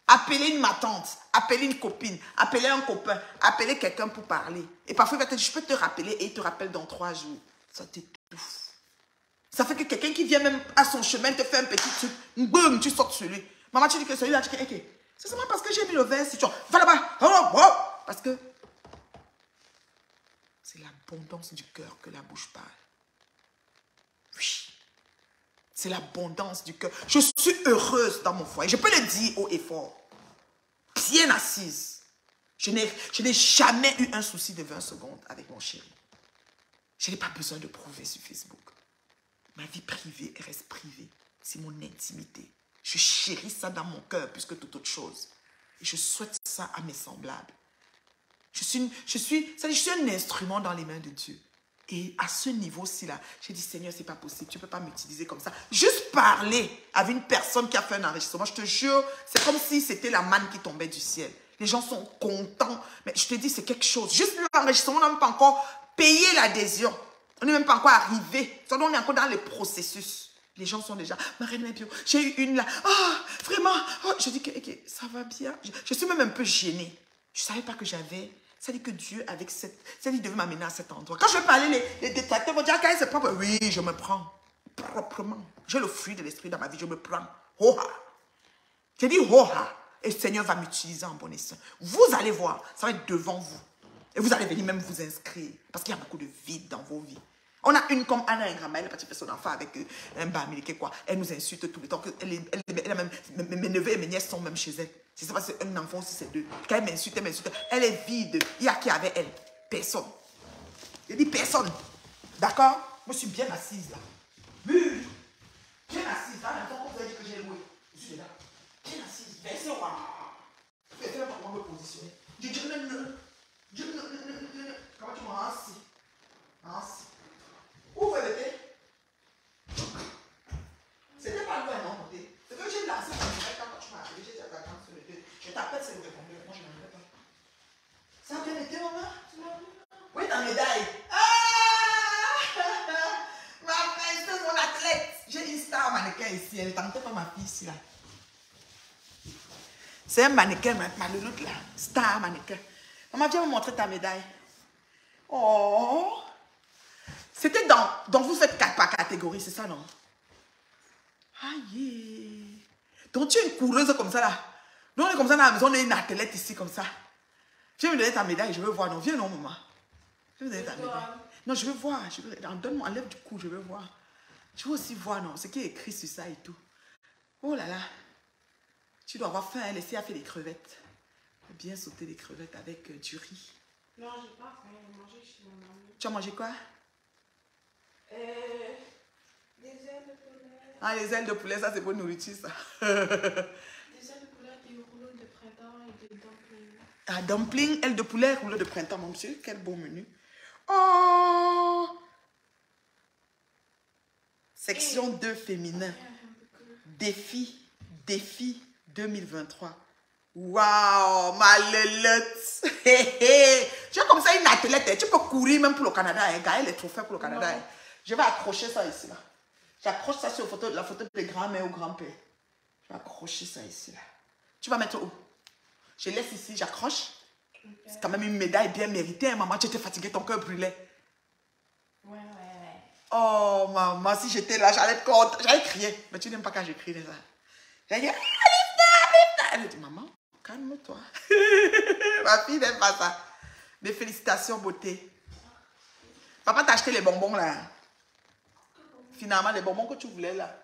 appeler une matante, appeler une copine, appeler un copain, appeler quelqu'un pour parler. Et parfois, il va te dire, je peux te rappeler, et il te rappelle dans 3 jours. Ça t'étouffe. Ça fait que quelqu'un qui vient même à son chemin te fait un petit truc, boum, tu sors sur lui. Maman, tu dis que celui-là, tu dis, ok, c'est seulement parce que j'ai mis le verre, si tu va là-bas, parce que c'est l'abondance du cœur que la bouche parle. Oui. C'est l'abondance du cœur. Je suis heureuse dans mon foyer. Je peux le dire haut et fort. Bien assise. Je n'ai jamais eu un souci de 20 secondes avec mon chéri. Je n'ai pas besoin de prouver sur Facebook. Ma vie privée reste privée. C'est mon intimité. Je chéris ça dans mon cœur plus que toute autre chose. Et je souhaite ça à mes semblables. Je suis un instrument dans les mains de Dieu. Et à ce niveau-ci, là, j'ai dit, Seigneur, c'est pas possible. Tu ne peux pas m'utiliser comme ça. Juste parler avec une personne qui a fait un enregistrement, je te jure, c'est comme si c'était la manne qui tombait du ciel. Les gens sont contents. Mais je te dis, c'est quelque chose. Juste l'enregistrement, on n'a même pas encore payé l'adhésion. On n'est même pas encore arrivé. On est encore dans les processus. Les gens sont déjà, Marraine Bio, j'ai eu une là. Ah, vraiment. Oh, je dis que ça va bien. Je suis même un peu gênée. Je ne savais pas que j'avais Ça dit que Dieu, avec cette... Ça dit, il devait m'amener à cet endroit. Quand je vais parler, les détracteurs vont dire, quand c'est propre. Oui, je me prends proprement. J'ai le fruit de l'esprit dans ma vie, je me prends. Hoha. J'ai dit hoha. Et le Seigneur va m'utiliser en bon escient. Vous allez voir, ça va être devant vous. Et vous allez venir même vous inscrire. Parce qu'il y a beaucoup de vide dans vos vies. On a une comme Anna Ingrama, elle est partie faire son enfant avec un bamileke, quoi. Elle nous insulte tout le temps. Elle a même, mes neveux et mes nièces sont même chez elle. C'est pas c'est un enfant aussi, c'est deux. Quand elle m'insulte, elle m'insulte. Elle est vide. Il y a qui avec elle? Personne. Je dis personne. D'accord? Moi, je suis bien assise là. Oui. Bien assise. Dans l'instant qu'on vous a dit que j'ai loué. Je suis là. Bien assise. Versez au roi. Je ne sais pas comment me positionner. Je dis comment tu m'as assis? Assis. Où vous l'étiez? C'était pas loin, non, côté. C'est que j'ai lancé mon direct quand tu m'as appelé. J'ai dit à ta tante sur le 2. Je t'appelle, c'est le répondeur. Moi, je n'en avais pas. Ça a bien été, maman? Oui, ta médaille. Ah! Ma princesse, mon athlète. J'ai une star mannequin ici. Elle est tentée par ma fille ici, là. C'est un mannequin, ma louloute, là. Star mannequin. Maman, viens me montrer ta médaille. Oh! C'était dans vous faites 4 par catégorie, c'est ça, non? Aïe! Donc tu es une coureuse comme ça, là. Nous, on est comme ça dans la maison, on est une athlète ici, comme ça. Viens me donner ta médaille, je veux voir. Non, viens, non, maman. Viens me donner ta médaille. Non, je veux voir. Donne-moi, enlève du cou, je veux voir. Je veux aussi voir, non, ce qui est écrit sur ça et tout. Oh là là. Tu dois avoir faim, elle essaie à faire des crevettes. Bien sauter des crevettes avec du riz. Non, j'ai pas faim, j'ai mangé chez mon mamie. Tu as mangé quoi? Des ailes de poulet. Ah, les ailes de poulet, ça c'est bonne nourriture, ça. Des ailes de poulet, des rouleaux de printemps et des dumplings. Ah, dumpling, ailes de poulet, rouleau de printemps, mon monsieur. Quel beau menu. Oh! Section 2 féminin. Défi 2023. Waouh, ma lelotte. Tu es comme ça une athlète. Tu peux courir même pour le Canada. Gagner les trophées pour le Canada. Non. Je vais accrocher ça ici, là. J'accroche ça sur la photo de grand-mère ou grand-père. Je vais accrocher ça ici, là. Tu vas mettre où? Je laisse ici, j'accroche. Okay. C'est quand même une médaille bien méritée, hein, maman. Tu étais fatiguée, ton cœur brûlait. Ouais. Oh, maman, si j'étais là, j'allais être contente. J'allais crier. Mais tu n'aimes pas quand je crie, ça. J'allais dire, Alifna. Elle dit, maman, calme-toi. Ma fille n'aime pas ça. Mes félicitations, beauté. Papa t'a acheté les bonbons, là. Finalement, les bonbons que tu voulais, là.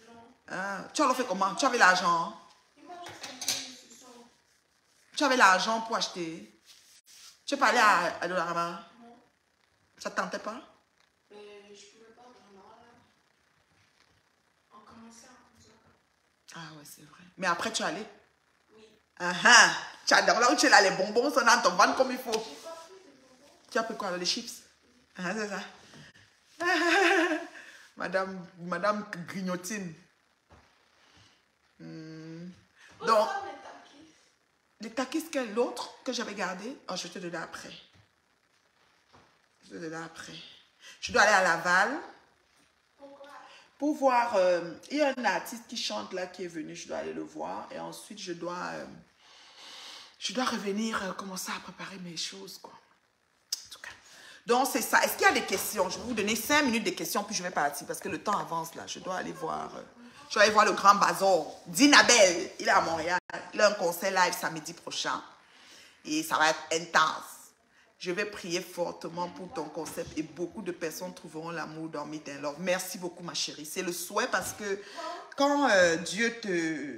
Non. Ah, tu as fait comment? Tu avais l'argent? Tu avais l'argent pour acheter? Tu es pas allé à Dollarama? Non. Ça ne tentait pas? Mais je pouvais pas vraiment, là. On commençait à ça. Ah ouais, c'est vrai. Mais après, tu es allé? Oui. Tu adores là où tu es là, les bonbons sont dans ton ventre comme il faut. J'ai pas pris des bonbons. Tu as pris quoi, les chips? Ah, c'est ça. Madame Grignotine. Donc, les takis, quel l'autre que j'avais gardé? Oh, je vais te donner après. Je vais te donner après. Je dois aller à Laval. Pourquoi? Pour voir, il y a un artiste qui chante là, qui est venu. Je dois aller le voir. Et ensuite, je dois revenir, commencer à préparer mes choses, quoi. En tout cas. Donc, c'est ça. Est-ce qu'il y a des questions? Je vais vous donner 5 minutes de questions, puis je vais partir parce que le temps avance là. Je dois aller voir. Je vais aller voir le grand Bazar. Dinabel, il est à Montréal. Il a un concert live samedi prochain. Et ça va être intense. Je vais prier fortement pour ton concept et beaucoup de personnes trouveront l'amour dans Meet and Love. Merci beaucoup, ma chérie. C'est le souhait parce que quand Dieu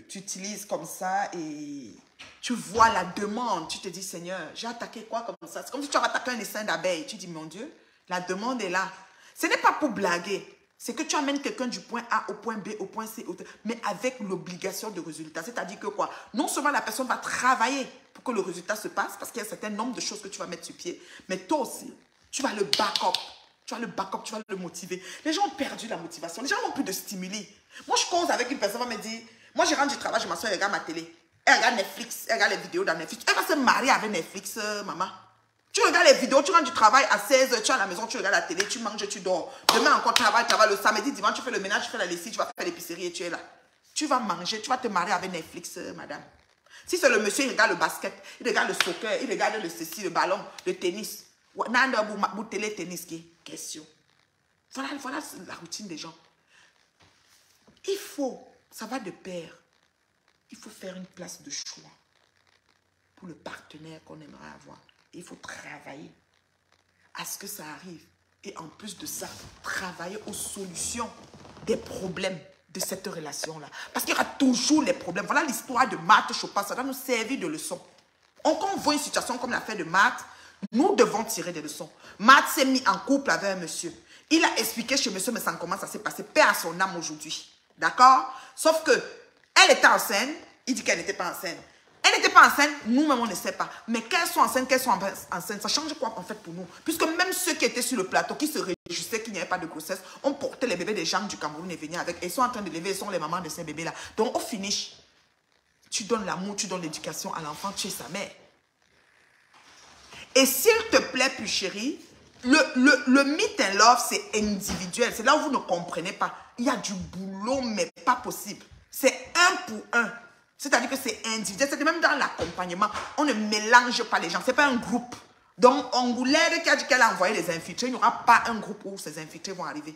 t'utilise comme ça et tu vois la demande, tu te dis, Seigneur, j'ai attaqué quoi comme ça? C'est comme si tu avais attaqué un essaim d'abeilles. Tu dis, mon Dieu, la demande est là. Ce n'est pas pour blaguer. C'est que tu amènes quelqu'un du point A au point B, au point C, mais avec l'obligation de résultat. C'est-à-dire que quoi? Non seulement la personne va travailler pour que le résultat se passe, parce qu'il y a un certain nombre de choses que tu vas mettre sur pied, mais toi aussi, tu vas le back-up. Tu vas le back-up, tu vas le motiver. Les gens ont perdu la motivation. Les gens n'ont plus de stimuli. Moi, je cause avec une personne, elle va me dire, moi, je rentre du travail, je m'assois, elle regarde ma télé. Elle regarde Netflix, elle regarde les vidéos dans Netflix. Elle va se marier avec Netflix, maman. Tu regardes les vidéos, tu rentres du travail à 16h, tu es à la maison, tu regardes la télé, tu manges, tu dors. Demain encore travail, le samedi, dimanche, tu fais le ménage, tu fais la lessive, tu vas faire l'épicerie et tu es là. Tu vas manger, tu vas te marier avec Netflix, madame. Si c'est le monsieur, il regarde le basket, il regarde le soccer, il regarde le ceci, le ballon, le tennis. Nanda ou télé tennis qui question. Voilà la routine des gens. Il faut, ça va de pair. Il faut faire une place de choix pour le partenaire qu'on aimerait avoir. Et il faut travailler à ce que ça arrive. Et en plus de ça, travailler aux solutions des problèmes de cette relation-là. Parce qu'il y aura toujours les problèmes. Voilà l'histoire de Marthe Chopin. Ça doit nous servir de leçon. Quand on voit une situation comme l'affaire de Marthe, nous devons tirer des leçons. Marthe s'est mis en couple avec un monsieur. Il a expliqué chez monsieur, mais ça comment ça s'est passé. Paix à son âme aujourd'hui. D'accord? Sauf que elle était enceinte. Il dit qu'elle n'était pas enceinte. Elle n'était pas enceinte, nous-mêmes on ne sait pas. Mais qu'elles soient enceintes, qu'elles soient enceintes, ça change quoi en fait pour nous? Puisque même ceux qui étaient sur le plateau, qui se réjouissaient qu'il n'y avait pas de grossesse, on portait les bébés des gens du Cameroun et venaient avec. Et ils sont en train de lever, ils sont les mamans de ces bébés-là. Donc au finish, tu donnes l'amour, tu donnes l'éducation à l'enfant, tu es sa mère. Et s'il te plaît, plus chérie, le meet and love, c'est individuel. C'est là où vous ne comprenez pas. Il y a du boulot, mais pas possible. C'est un pour un. C'est-à-dire que c'est individuel. C'est même dans l'accompagnement. On ne mélange pas les gens. Ce n'est pas un groupe. Donc, Angoulède qui a dit qu'elle a envoyé les infiltrés, il n'y aura pas un groupe où ces infiltrés vont arriver.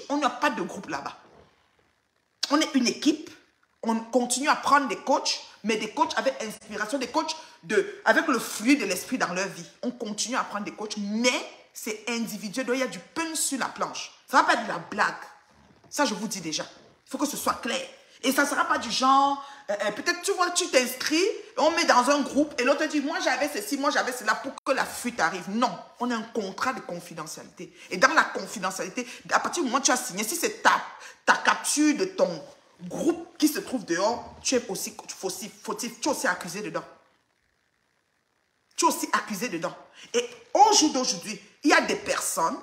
On n'a pas de groupe là-bas. On est une équipe. On continue à prendre des coachs, mais des coachs avec inspiration, des coachs avec le fruit de l'esprit dans leur vie. On continue à prendre des coachs, mais c'est individuel. Donc, il y a du pain sur la planche. Ça ne va pas être de la blague. Ça, je vous dis déjà. Il faut que ce soit clair. Et ça ne sera pas du genre, peut-être tu vois, tu t'inscris, on met dans un groupe et l'autre dit, moi j'avais ceci, moi j'avais cela pour que la fuite arrive. Non, on a un contrat de confidentialité. Et dans la confidentialité, à partir du moment où tu as signé, si c'est ta capture de ton groupe qui se trouve dehors, tu es aussi fautif, tu es aussi accusé dedans. Tu es aussi accusé dedans. Et au jour d'aujourd'hui, il y a des personnes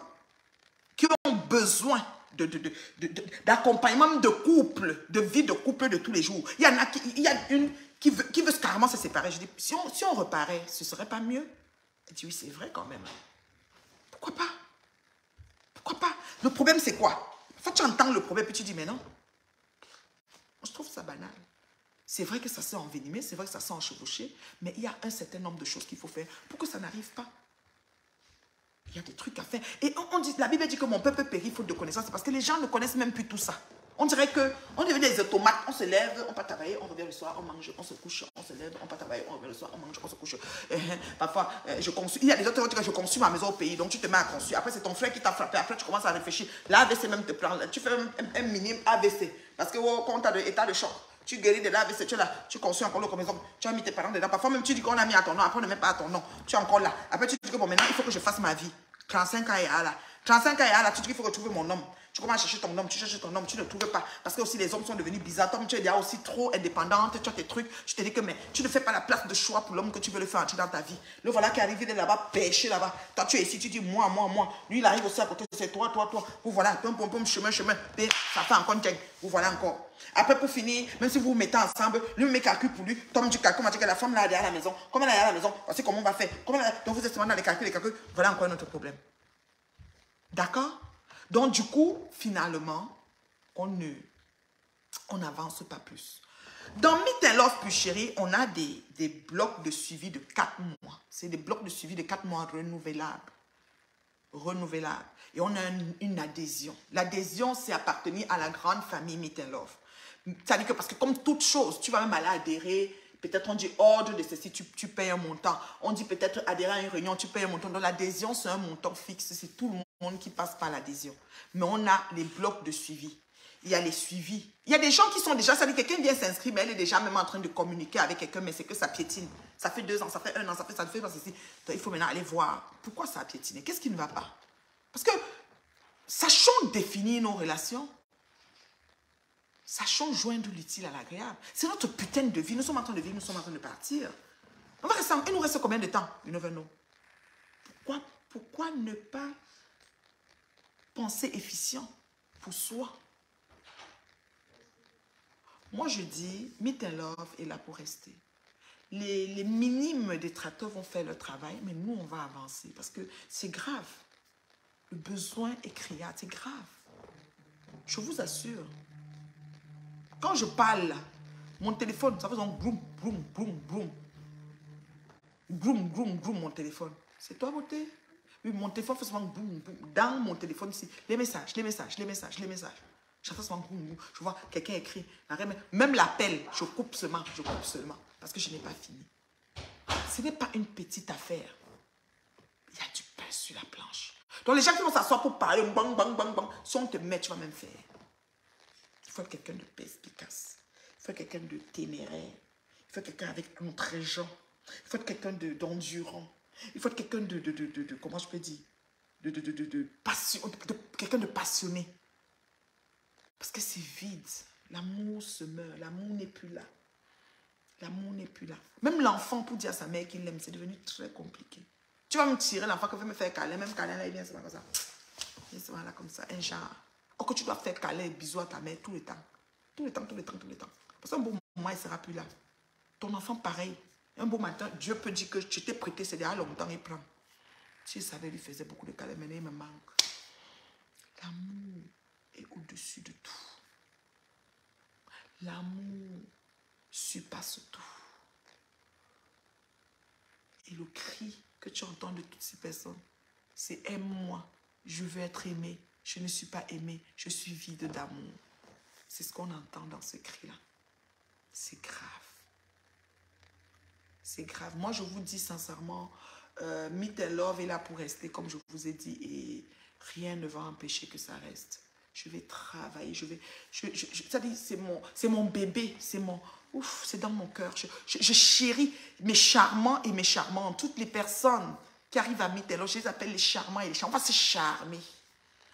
qui ont besoin d'accompagnement de couple, de vie de couple de tous les jours. Il y a une qui veut carrément se séparer. Je dis, si on reparaît, ce serait pas mieux? Elle dit, oui, c'est vrai quand même. Pourquoi pas? Pourquoi pas? Le problème, c'est quoi? En fait, tu entends le problème, puis tu dis, mais non. Je trouve ça banal. C'est vrai que ça s'est envenimé, c'est vrai que ça s'est enchevauché, mais il y a un certain nombre de choses qu'il faut faire pour que ça n'arrive pas. Il y a des trucs à faire. Et on dit, la Bible dit que mon peuple périt faute de connaissance. C'est parce que les gens ne connaissent même plus tout ça. On dirait qu'on devient des automates. On se lève, on part travailler, on revient le soir, on mange, on se couche, on se lève, on part travailler, on revient le soir, on mange, on se couche. Parfois, je conçus. Il y a des autres qui disent que je conçus ma maison au pays. Donc tu te mets à conçu. Après, c'est ton frère qui t'a frappé. Après, tu commences à réfléchir. L'AVC même te prend. Tu fais un minime AVC. Parce que quand tu as de état de choc, tu guéris de l'AVC, tu es là, tu conçus encore le maison, tu as mis tes parents dedans. Parfois même tu dis qu'on a mis à ton nom, après on ne met pas à ton nom. Tu es encore là. Après, tu dis que bon, maintenant, il faut que je fasse ma vie. 35 ans et là. 35 ans et là, tu dis qu'il faut retrouver mon homme. Tu commences à chercher ton homme, tu cherches ton homme, tu ne trouves pas. Parce que aussi les hommes sont devenus bizarres. Tom, tu es déjà aussi trop indépendante, tu as tes trucs. Je te dis que mais tu ne fais pas la place de choix pour l'homme que tu veux le faire entrer dans ta vie. Le voilà qui est arrivé de là-bas, pêché là-bas. Toi, tu es ici, tu dis moi. Lui, il arrive aussi à côté, c'est toi. Vous voilà, pom, chemin. Et ça fait encore une vous voilà encore. Après, pour finir, même si vous vous mettez ensemble, lui me met calcul pour lui. Tom, tu calcules, que la femme là, elle est à la maison. Comment elle est à la maison? Voici comment on va faire. Donc vous êtes dans les calculs. Voilà encore un autre problème. D'accord? Donc, du coup, finalement, on n'avance pas plus. Dans Meet and Love Plus Chérie, on a des blocs de suivi de 4 mois. C'est des blocs de suivi de 4 mois renouvelables. Et on a une adhésion. L'adhésion, c'est appartenir à la grande famille Meet and Love. C'est-à-dire que parce que comme toute chose, tu vas même aller adhérer. Peut-être on dit ordre de ceci, tu payes un montant. On dit peut-être adhérer à une réunion, tu payes un montant. Donc l'adhésion, c'est un montant fixe. C'est tout le monde qui passe par l'adhésion. Mais on a les blocs de suivi. Il y a les suivis. Il y a des gens qui sont déjà, ça veut dire quelqu'un vient s'inscrire, mais elle est déjà même en train de communiquer avec quelqu'un, mais c'est que ça piétine. Ça fait 2 ans, ça fait 1 an, ça fait ceci. Donc il faut maintenant aller voir pourquoi ça a piétiné. Qu'est-ce qui ne va pas? Parce que sachons définir nos relations. Sachons joindre l'utile à l'agréable. C'est notre putain de vie. Nous sommes en train de vivre, nous sommes en train de partir. Il nous reste combien de temps? You never know. Pourquoi ne pas penser efficient pour soi? Moi, je dis, Meet and Love est là pour rester. Les minimes détracteurs vont faire leur travail, mais nous, on va avancer. Parce que c'est grave. Le besoin est criard, c'est grave. Je vous assure. Quand je parle Mon téléphone, ça fait un broum, broum, broum, broum. Broum, broum, broum, mon téléphone. C'est toi, beauté? Oui, mon téléphone fait souvent boum, boum. Dans mon téléphone ici, les messages. J'entends souvent boum, boum. Je vois quelqu'un écrit. Même l'appel, je coupe seulement. Parce que je n'ai pas fini. Ce n'est pas une petite affaire. Il y a du pain sur la planche. Donc les gens qui vont s'asseoir pour parler, bang, bang, bang, bang. Si on te met, tu vas même faire. Il faut être quelqu'un de perspicace. Il faut être quelqu'un de téméraire. Il faut être quelqu'un avec un gens. Il faut être quelqu'un d'endurant. Il faut être quelqu'un de comment je peux dire, quelqu'un de passionné. Parce que c'est vide. L'amour se meurt. L'amour n'est plus là. L'amour n'est plus là. Même l'enfant, pour dire à sa mère qu'il l'aime, c'est devenu très compliqué. Tu vas me tirer l'enfant qui veut me faire câlin. Même câlin, là, il vient souvent comme ça. Il vient souvent là comme ça. Un genre. Or que tu dois faire câlin et bisous à ta mère tout le temps. Tout le temps. Parce qu'un beau moment, il ne sera plus là. Ton enfant, pareil. Un beau matin, Dieu peut dire que je t'ai prêté, c'est déjà longtemps, il prend. Si je savais, il lui faisait beaucoup de câlins, maintenant il me manque. L'amour est au-dessus de tout. L'amour surpasse tout. Et le cri que tu entends de toutes ces personnes, c'est « Aime-moi, je veux être aimé, je ne suis pas aimé, je suis vide d'amour ». C'est ce qu'on entend dans ce cri-là. C'est grave. C'est grave. Moi, je vous dis sincèrement, Meet and Love est là pour rester, comme je vous ai dit, et rien ne va empêcher que ça reste. Je vais travailler, c'est mon bébé, c'est dans mon cœur. Je chéris mes charmants et mes charmantes. Toutes les personnes qui arrivent à Meet and Love, je les appelle les charmants et les charmantes. On va se charmer.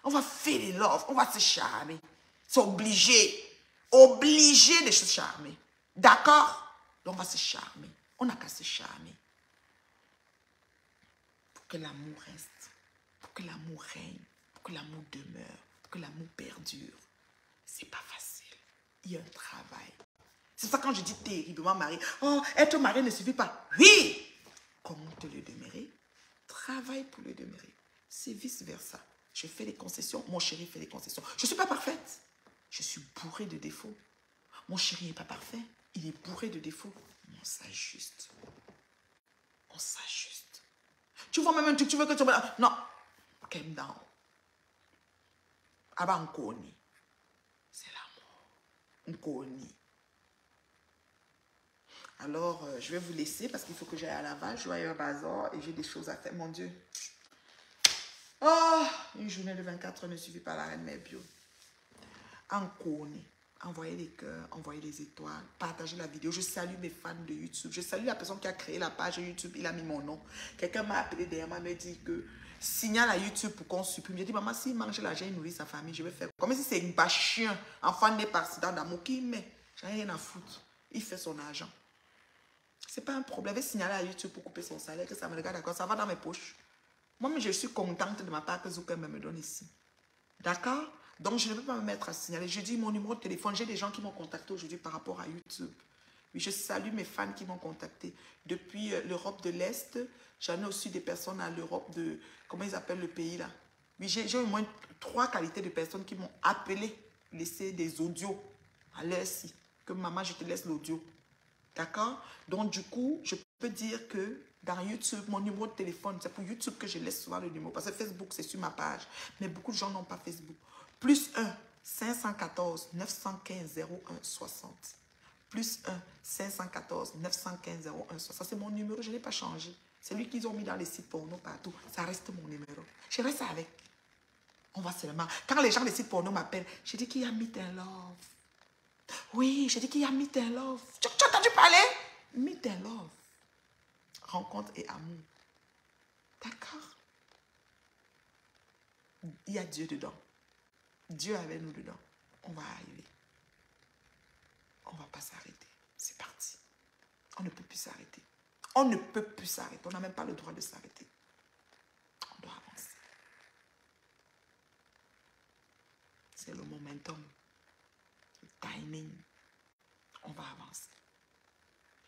On va faire les love, on va se charmer. C'est obligé. Obligé de se charmer. D'accord? Donc, on va se charmer. On n'a qu'à se charmer. Pour que l'amour reste. Pour que l'amour règne. Pour que l'amour demeure. Pour que l'amour perdure. C'est pas facile. Il y a un travail. C'est ça quand je dis terriblement marié. Oh, être marié ne suffit pas. Oui! Comment te le demeurer? Travaille pour le demeurer. C'est vice versa. Je fais des concessions. Mon chéri fait des concessions. Je ne suis pas parfaite. Je suis bourrée de défauts. Mon chéri n'est pas parfait. Il est bourré de défauts. Mais on s'ajuste. On s'ajuste. Tu vois même un truc, tu veux que tu... Non. Calm down. Aba nkoni. C'est l'amour. Nkoni. Alors, je vais vous laisser parce qu'il faut que j'aille à Laval. Je dois aller à Bazar et j'ai des choses à faire. Mon Dieu. Oh, une journée de 24 heures ne suffit pas à la reine mère bio. Nkoni. Envoyez les cœurs, envoyez les étoiles, partagez la vidéo. Je salue mes fans de YouTube. Je salue la personne qui a créé la page YouTube. Il a mis mon nom. Quelqu'un m'a appelé derrière moi, m'a dit que signale à YouTube pour qu'on supprime. J'ai dit, maman, s'il mange l'argent, il nourrit sa famille, je vais faire. Comme si c'est une bâche chien, enfant né par accident d'amour, qui met. J'en ai rien à foutre. Il fait son argent. C'est pas un problème. Je vais signaler à YouTube pour couper son salaire, que ça me regarde, d'accord. Ça va dans mes poches. Moi-même, je suis contente de ma part que Zuckerberg me donne ici. D'accord? Donc, je ne peux pas me mettre à signaler. Je dis mon numéro de téléphone. J'ai des gens qui m'ont contacté aujourd'hui par rapport à YouTube. Oui, je salue mes fans qui m'ont contacté. Depuis l'Europe de l'Est, j'en ai aussi des personnes à l'Europe de... Comment ils appellent le pays là? Oui, j'ai au moins 3 qualités de personnes qui m'ont appelé, laissé des audios à l'heure ci. Que maman, je te laisse l'audio. D'accord? Donc, du coup, je peux dire que dans YouTube, mon numéro de téléphone, c'est pour YouTube que je laisse souvent le numéro. Parce que Facebook, c'est sur ma page. Mais beaucoup de gens n'ont pas Facebook. Plus 1 514 915 01 60. Plus 1 514 915 01 60. C'est mon numéro, je ne l'ai pas changé. C'est lui qu'ils ont mis dans les sites porno partout. Ça reste mon numéro. Je reste avec. On va seulement. Quand les gens des sites porno m'appellent, je dis qu'il y a Meet and Love. Oui, je dis qu'il y a Meet and Love. Tu as entendu parler? Meet and Love. Rencontre et amour. D'accord? Il y a Dieu dedans. Dieu avec nous dedans. On va arriver. On ne va pas s'arrêter. C'est parti. On ne peut plus s'arrêter. On ne peut plus s'arrêter. On n'a même pas le droit de s'arrêter. On doit avancer. C'est le momentum. Le timing. On va avancer.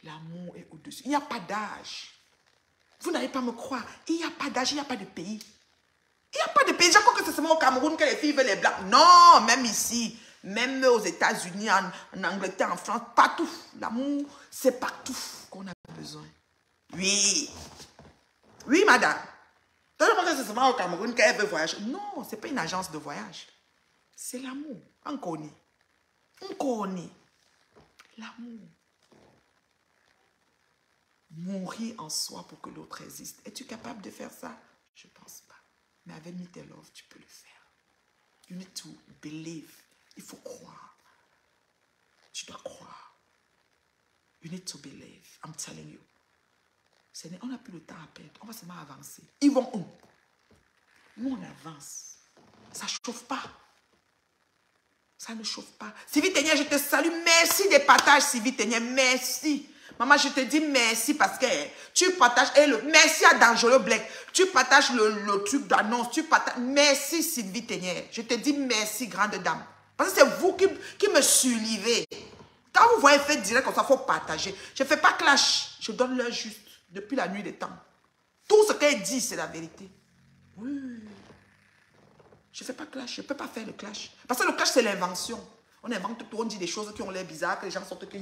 L'amour est au-dessus. Il n'y a pas d'âge. Vous n'allez pas me croire. Il n'y a pas d'âge, il n'y a pas de pays. Il n'y a pas de pays. Je crois que c'est seulement au Cameroun que les filles veulent les blancs. Non, même ici. Même aux États-Unis, en Angleterre, en France, partout. L'amour, c'est partout qu'on a besoin. Oui. Oui, madame. Tellement que c'est seulement au Cameroun qu'elle veut voyager. Non, ce n'est pas une agence de voyage. C'est l'amour. On connaît. On connaît. L'amour. Mourir en soi pour que l'autre existe. Es-tu capable de faire ça? Je ne pense pas. Mais avec Me Too Love, tu peux le faire. You need to believe. Il faut croire. Tu dois croire. You need to believe. I'm telling you. On n'a plus le temps à perdre. On va seulement avancer. Ils vont où? Nous, on avance. Ça ne chauffe pas. Ça ne chauffe pas. Sylvie Ténier, je te salue. Merci des partages, Sylvie Ténier. Merci. Maman, je te dis merci parce que tu partages. Merci à Dangereux Black. Tu partages le truc d'annonce. Tu partages. Merci, Sylvie Ténier. Je te dis merci, grande dame. Parce que c'est vous qui me suivez. Quand vous voyez fait direct comme ça, il faut partager. Je ne fais pas clash. Je donne l'heure juste. Depuis la nuit des temps. Tout ce qu'elle dit, c'est la vérité. Oui. Je ne fais pas clash. Je ne peux pas faire le clash. Parce que le clash, c'est l'invention. On invente tout. On dit des choses qui ont l'air bizarres, que les gens sortent que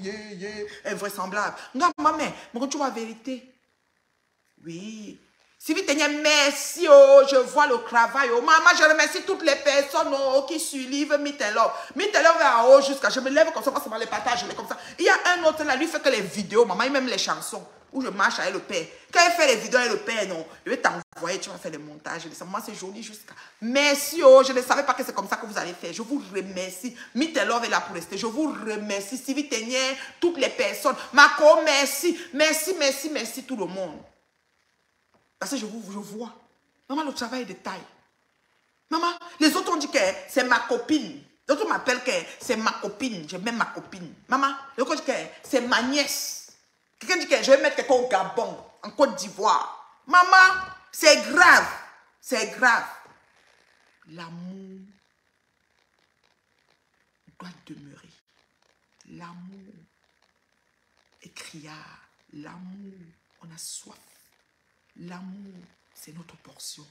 invraisemblable. Non, maman, mais tu vois la vérité. Oui. Sylvie Ténier, merci. Oh, je vois le travail. Oh, maman, je remercie toutes les personnes qui suivent Me Too Love. Me Too Love est en haut jusqu'à. Je me lève comme ça, parce que les partages, je les comme ça. Il y a un autre là, lui fait que les vidéos, maman, il même les chansons. Où je marche avec le père. Quand il fait les vidéos avec le père, non, je vais t'envoyer, tu vas faire les montages. Moi, c'est joli jusqu'à. Merci, oh, je ne savais pas que c'est comme ça que vous allez faire. Je vous remercie. Me Too Love est là pour rester. Je vous remercie. Sylvie Ténier, toutes les personnes. Marco, merci. Merci, merci, merci tout le monde. Parce que je vois. Maman, le travail est de taille. Maman, les autres ont dit que c'est ma copine. Les autres m'appellent que c'est ma copine. J'aime même ma copine. Maman, les autres disent que c'est ma nièce. Quelqu'un dit que je vais mettre quelqu'un au Gabon, en Côte d'Ivoire. Maman, c'est grave. C'est grave. L'amour doit demeurer. L'amour est criard. L'amour, on a soif. L'amour, c'est notre portion.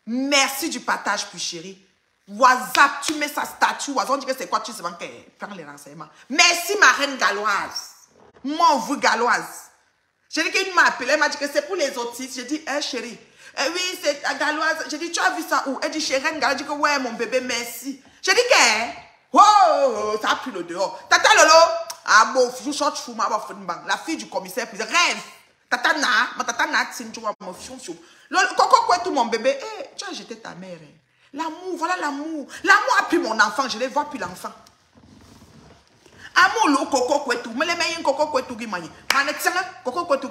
Merci du partage, plus chérie. WhatsApp, tu mets sa statue. On dit que c'est quoi? Tu sais pas qu'elle prend les renseignements. Merci, ma reine galloise. Mon vous galloise. J'ai dit qu'il m'a appelé, elle m'a dit que c'est pour les autistes. J'ai dit, chérie, oui, c'est la galloise. J'ai dit, tu as vu ça où? Elle dit, chérie, reine galloise. J'ai dit que ouais, mon bébé, merci. J'ai dit que, oh, ça a pris le dehors. Tata Lolo, ah bon, je chante fou, la fille du commissaire, puis rêve. Tata Na, ma tata Na, tu vois, mon fion. Coco, quoi, tout mon bébé, tu as jeté ta mère. L'amour, voilà l'amour. L'amour a pris mon enfant, je ne vois plus l'enfant. Amour, le coco, quoi, tout. Mais les meilleurs coco, quoi, tout, guimani. Coco, quoi, tout,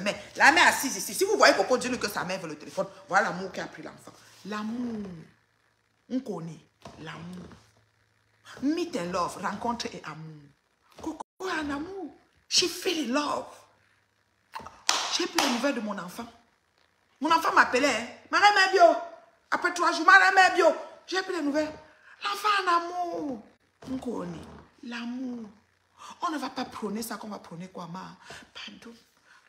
mais la mère assise ici. Si vous voyez Coco, dis-lui que sa mère veut le téléphone. Voilà l'amour qui a pris l'enfant. L'amour. On connaît l'amour. Meet and love, rencontre et amour. Coco a un amour. She feel love. J'ai pris les nouvelles de mon enfant. Mon enfant m'appelait. Madame Ebio. Après 3 jours, Madame Ebio. J'ai pris les nouvelles. L'enfant a un amour. On connaît l'amour. On ne va pas prôner ça qu'on va prôner quoi, ma. Pardon.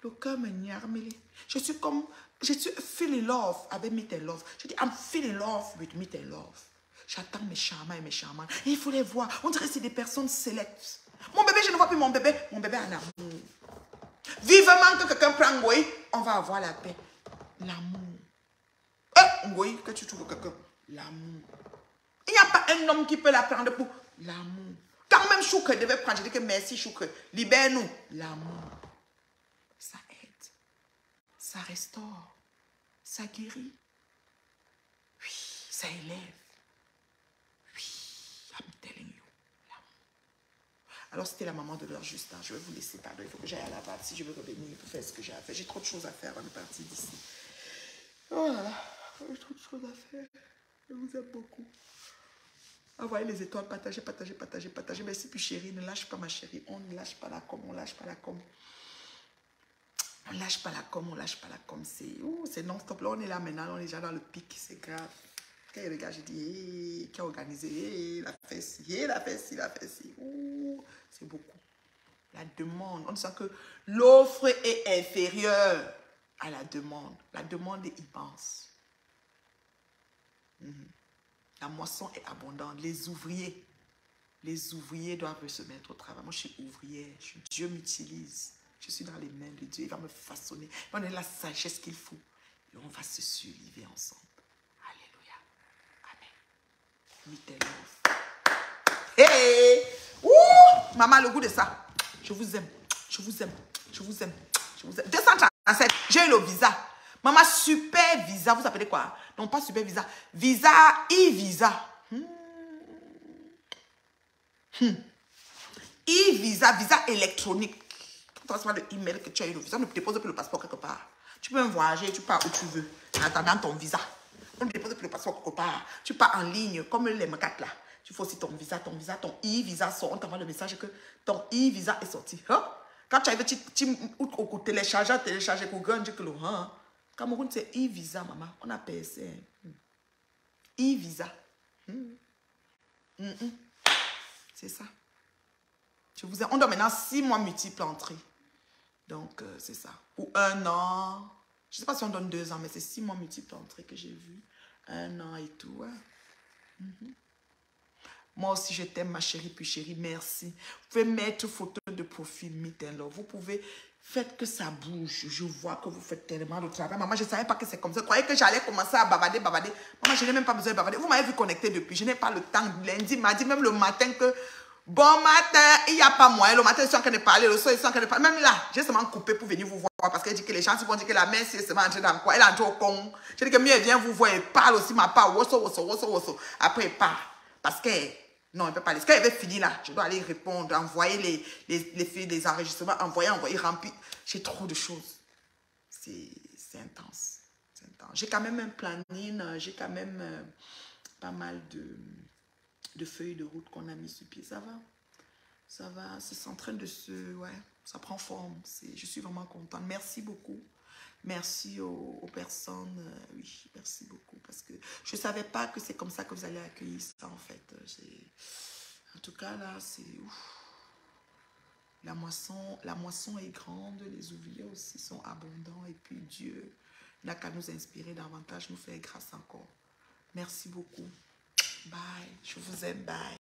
Le cœur me nyarmeli. Je suis feeling love avec Me Too Love. Je dis, I'm feeling love with Me Too Love. J'attends mes charmants et mes charmants. Et il faut les voir. On dirait que c'est des personnes sélectes. Mon bébé, je ne vois plus mon bébé. Mon bébé a un amour. Vivement que quelqu'un prend Ngoï, on va avoir la paix. L'amour. Ngoï, que tu trouves quelqu'un. L'amour. Il n'y a pas un homme qui peut la prendre pour l'amour. Quand même Choukre devait prendre, je dis que merci Choukre, libère-nous. L'amour. Ça aide. Ça restaure. Ça guérit. Oui, ça élève. Oui, I'm telling you. Alors, c'était la maman de l'heure juste. Je vais vous laisser, pardon. Il faut que j'aille à la partie. Je vais revenir pour faire ce que j'ai à faire. J'ai trop de choses à faire avant de partir d'ici. Oh là là. J'ai trop de choses à faire. Je vous aime beaucoup. Envoyez les étoiles, partagez, partagez, partagez, partagez. Merci, puis chérie. Ne lâche pas, ma chérie. On ne lâche pas la com. On ne lâche pas la com. On ne lâche pas la com. On ne lâche pas la com. C'est non-stop. Là, on est là maintenant. On est déjà dans le pic. C'est grave. Quand il regarde, je dis, qui a organisé, il a fait ci, il a fait ci, il a fait ci. C'est beaucoup. La demande, on sent que l'offre est inférieure à la demande. La demande est immense. La moisson est abondante. Les ouvriers Les ouvriers doivent se mettre au travail. Moi, je suis ouvrière. Dieu m'utilise. Je suis dans les mains de Dieu. Il va me façonner. Il va me donner la sagesse qu'il faut. Et on va se survivre ensemble. Alléluia. Amen. Hey! Ouh! Maman, le goût de ça. Je vous aime. Je vous aime. Je vous aime. Je vous aime. 237. J'ai eu le visa. Maman, super visa. Vous appelez quoi? Non, pas super visa. Visa, e-visa. E-visa, visa électronique. Quand tu as le email que tu as eu le visa, on ne dépose plus le passeport quelque part. Tu peux même voyager, tu pars où tu veux, en attendant ton visa. On ne dépose plus le passeport quelque part. Tu pars en ligne, comme les M4 là. Tu fais aussi ton visa, ton e-visa sort. On t'envoie le message que ton e-visa est sorti. Hein? Quand tu arrives, tu télécharger Google, tu dis que le Cameroun, c'est e-visa, maman. On a PSC. E-visa. C'est ça. On doit maintenant 6 mois multiples entrées. Donc, c'est ça. Ou 1 an. Je ne sais pas si on donne 2 ans, mais c'est 6 mois multiples entrées que j'ai vu. 1 an et tout. Ouais. Moi aussi, je t'aime, ma chérie, puis chérie, merci. Vous pouvez mettre photo de profil, Meet and Love. Vous pouvez, faites que ça bouge. Je vois que vous faites tellement de travail. Maman, je ne savais pas que c'est comme ça. Je croyais que j'allais commencer à bavarder. Maman, je n'ai même pas besoin de bavarder. Vous m'avez vu connecter depuis. Je n'ai pas le temps. Lundi, mardi, même le matin que... Bon matin, il n'y a pas moyen. Le matin, ils sont en train de parler. Le soir, ils sont en train de parler. Même là, j'ai seulement coupé pour venir vous voir. Parce qu'elle dit que les gens vont dire que la mère, c'est seulement entrée dans quoi. Elle est entrée au con. Je dis que mieux, elle vient vous voir. Elle parle aussi ma part. Wosso. Après, elle part. Parce que, non, elle ne peut pas aller. Ce qu'elle avait fini là, je dois aller répondre, envoyer les enregistrements, envoyer, remplir. J'ai trop de choses. C'est intense. C'est intense. J'ai quand même un planning. J'ai quand même pas mal de feuilles de route qu'on a mis sur pied. Ça va, c'est en train de se... Ouais, ça prend forme. Je suis vraiment contente. Merci beaucoup. Merci aux personnes. Oui, merci beaucoup. Parce que je ne savais pas que c'est comme ça que vous allez accueillir ça, en fait. En tout cas, là, c'est... La moisson est grande. Les ouvriers aussi sont abondants. Et puis, Dieu n'a qu'à nous inspirer davantage, nous faire grâce encore. Merci beaucoup. Bye. Je vous aime. Bye.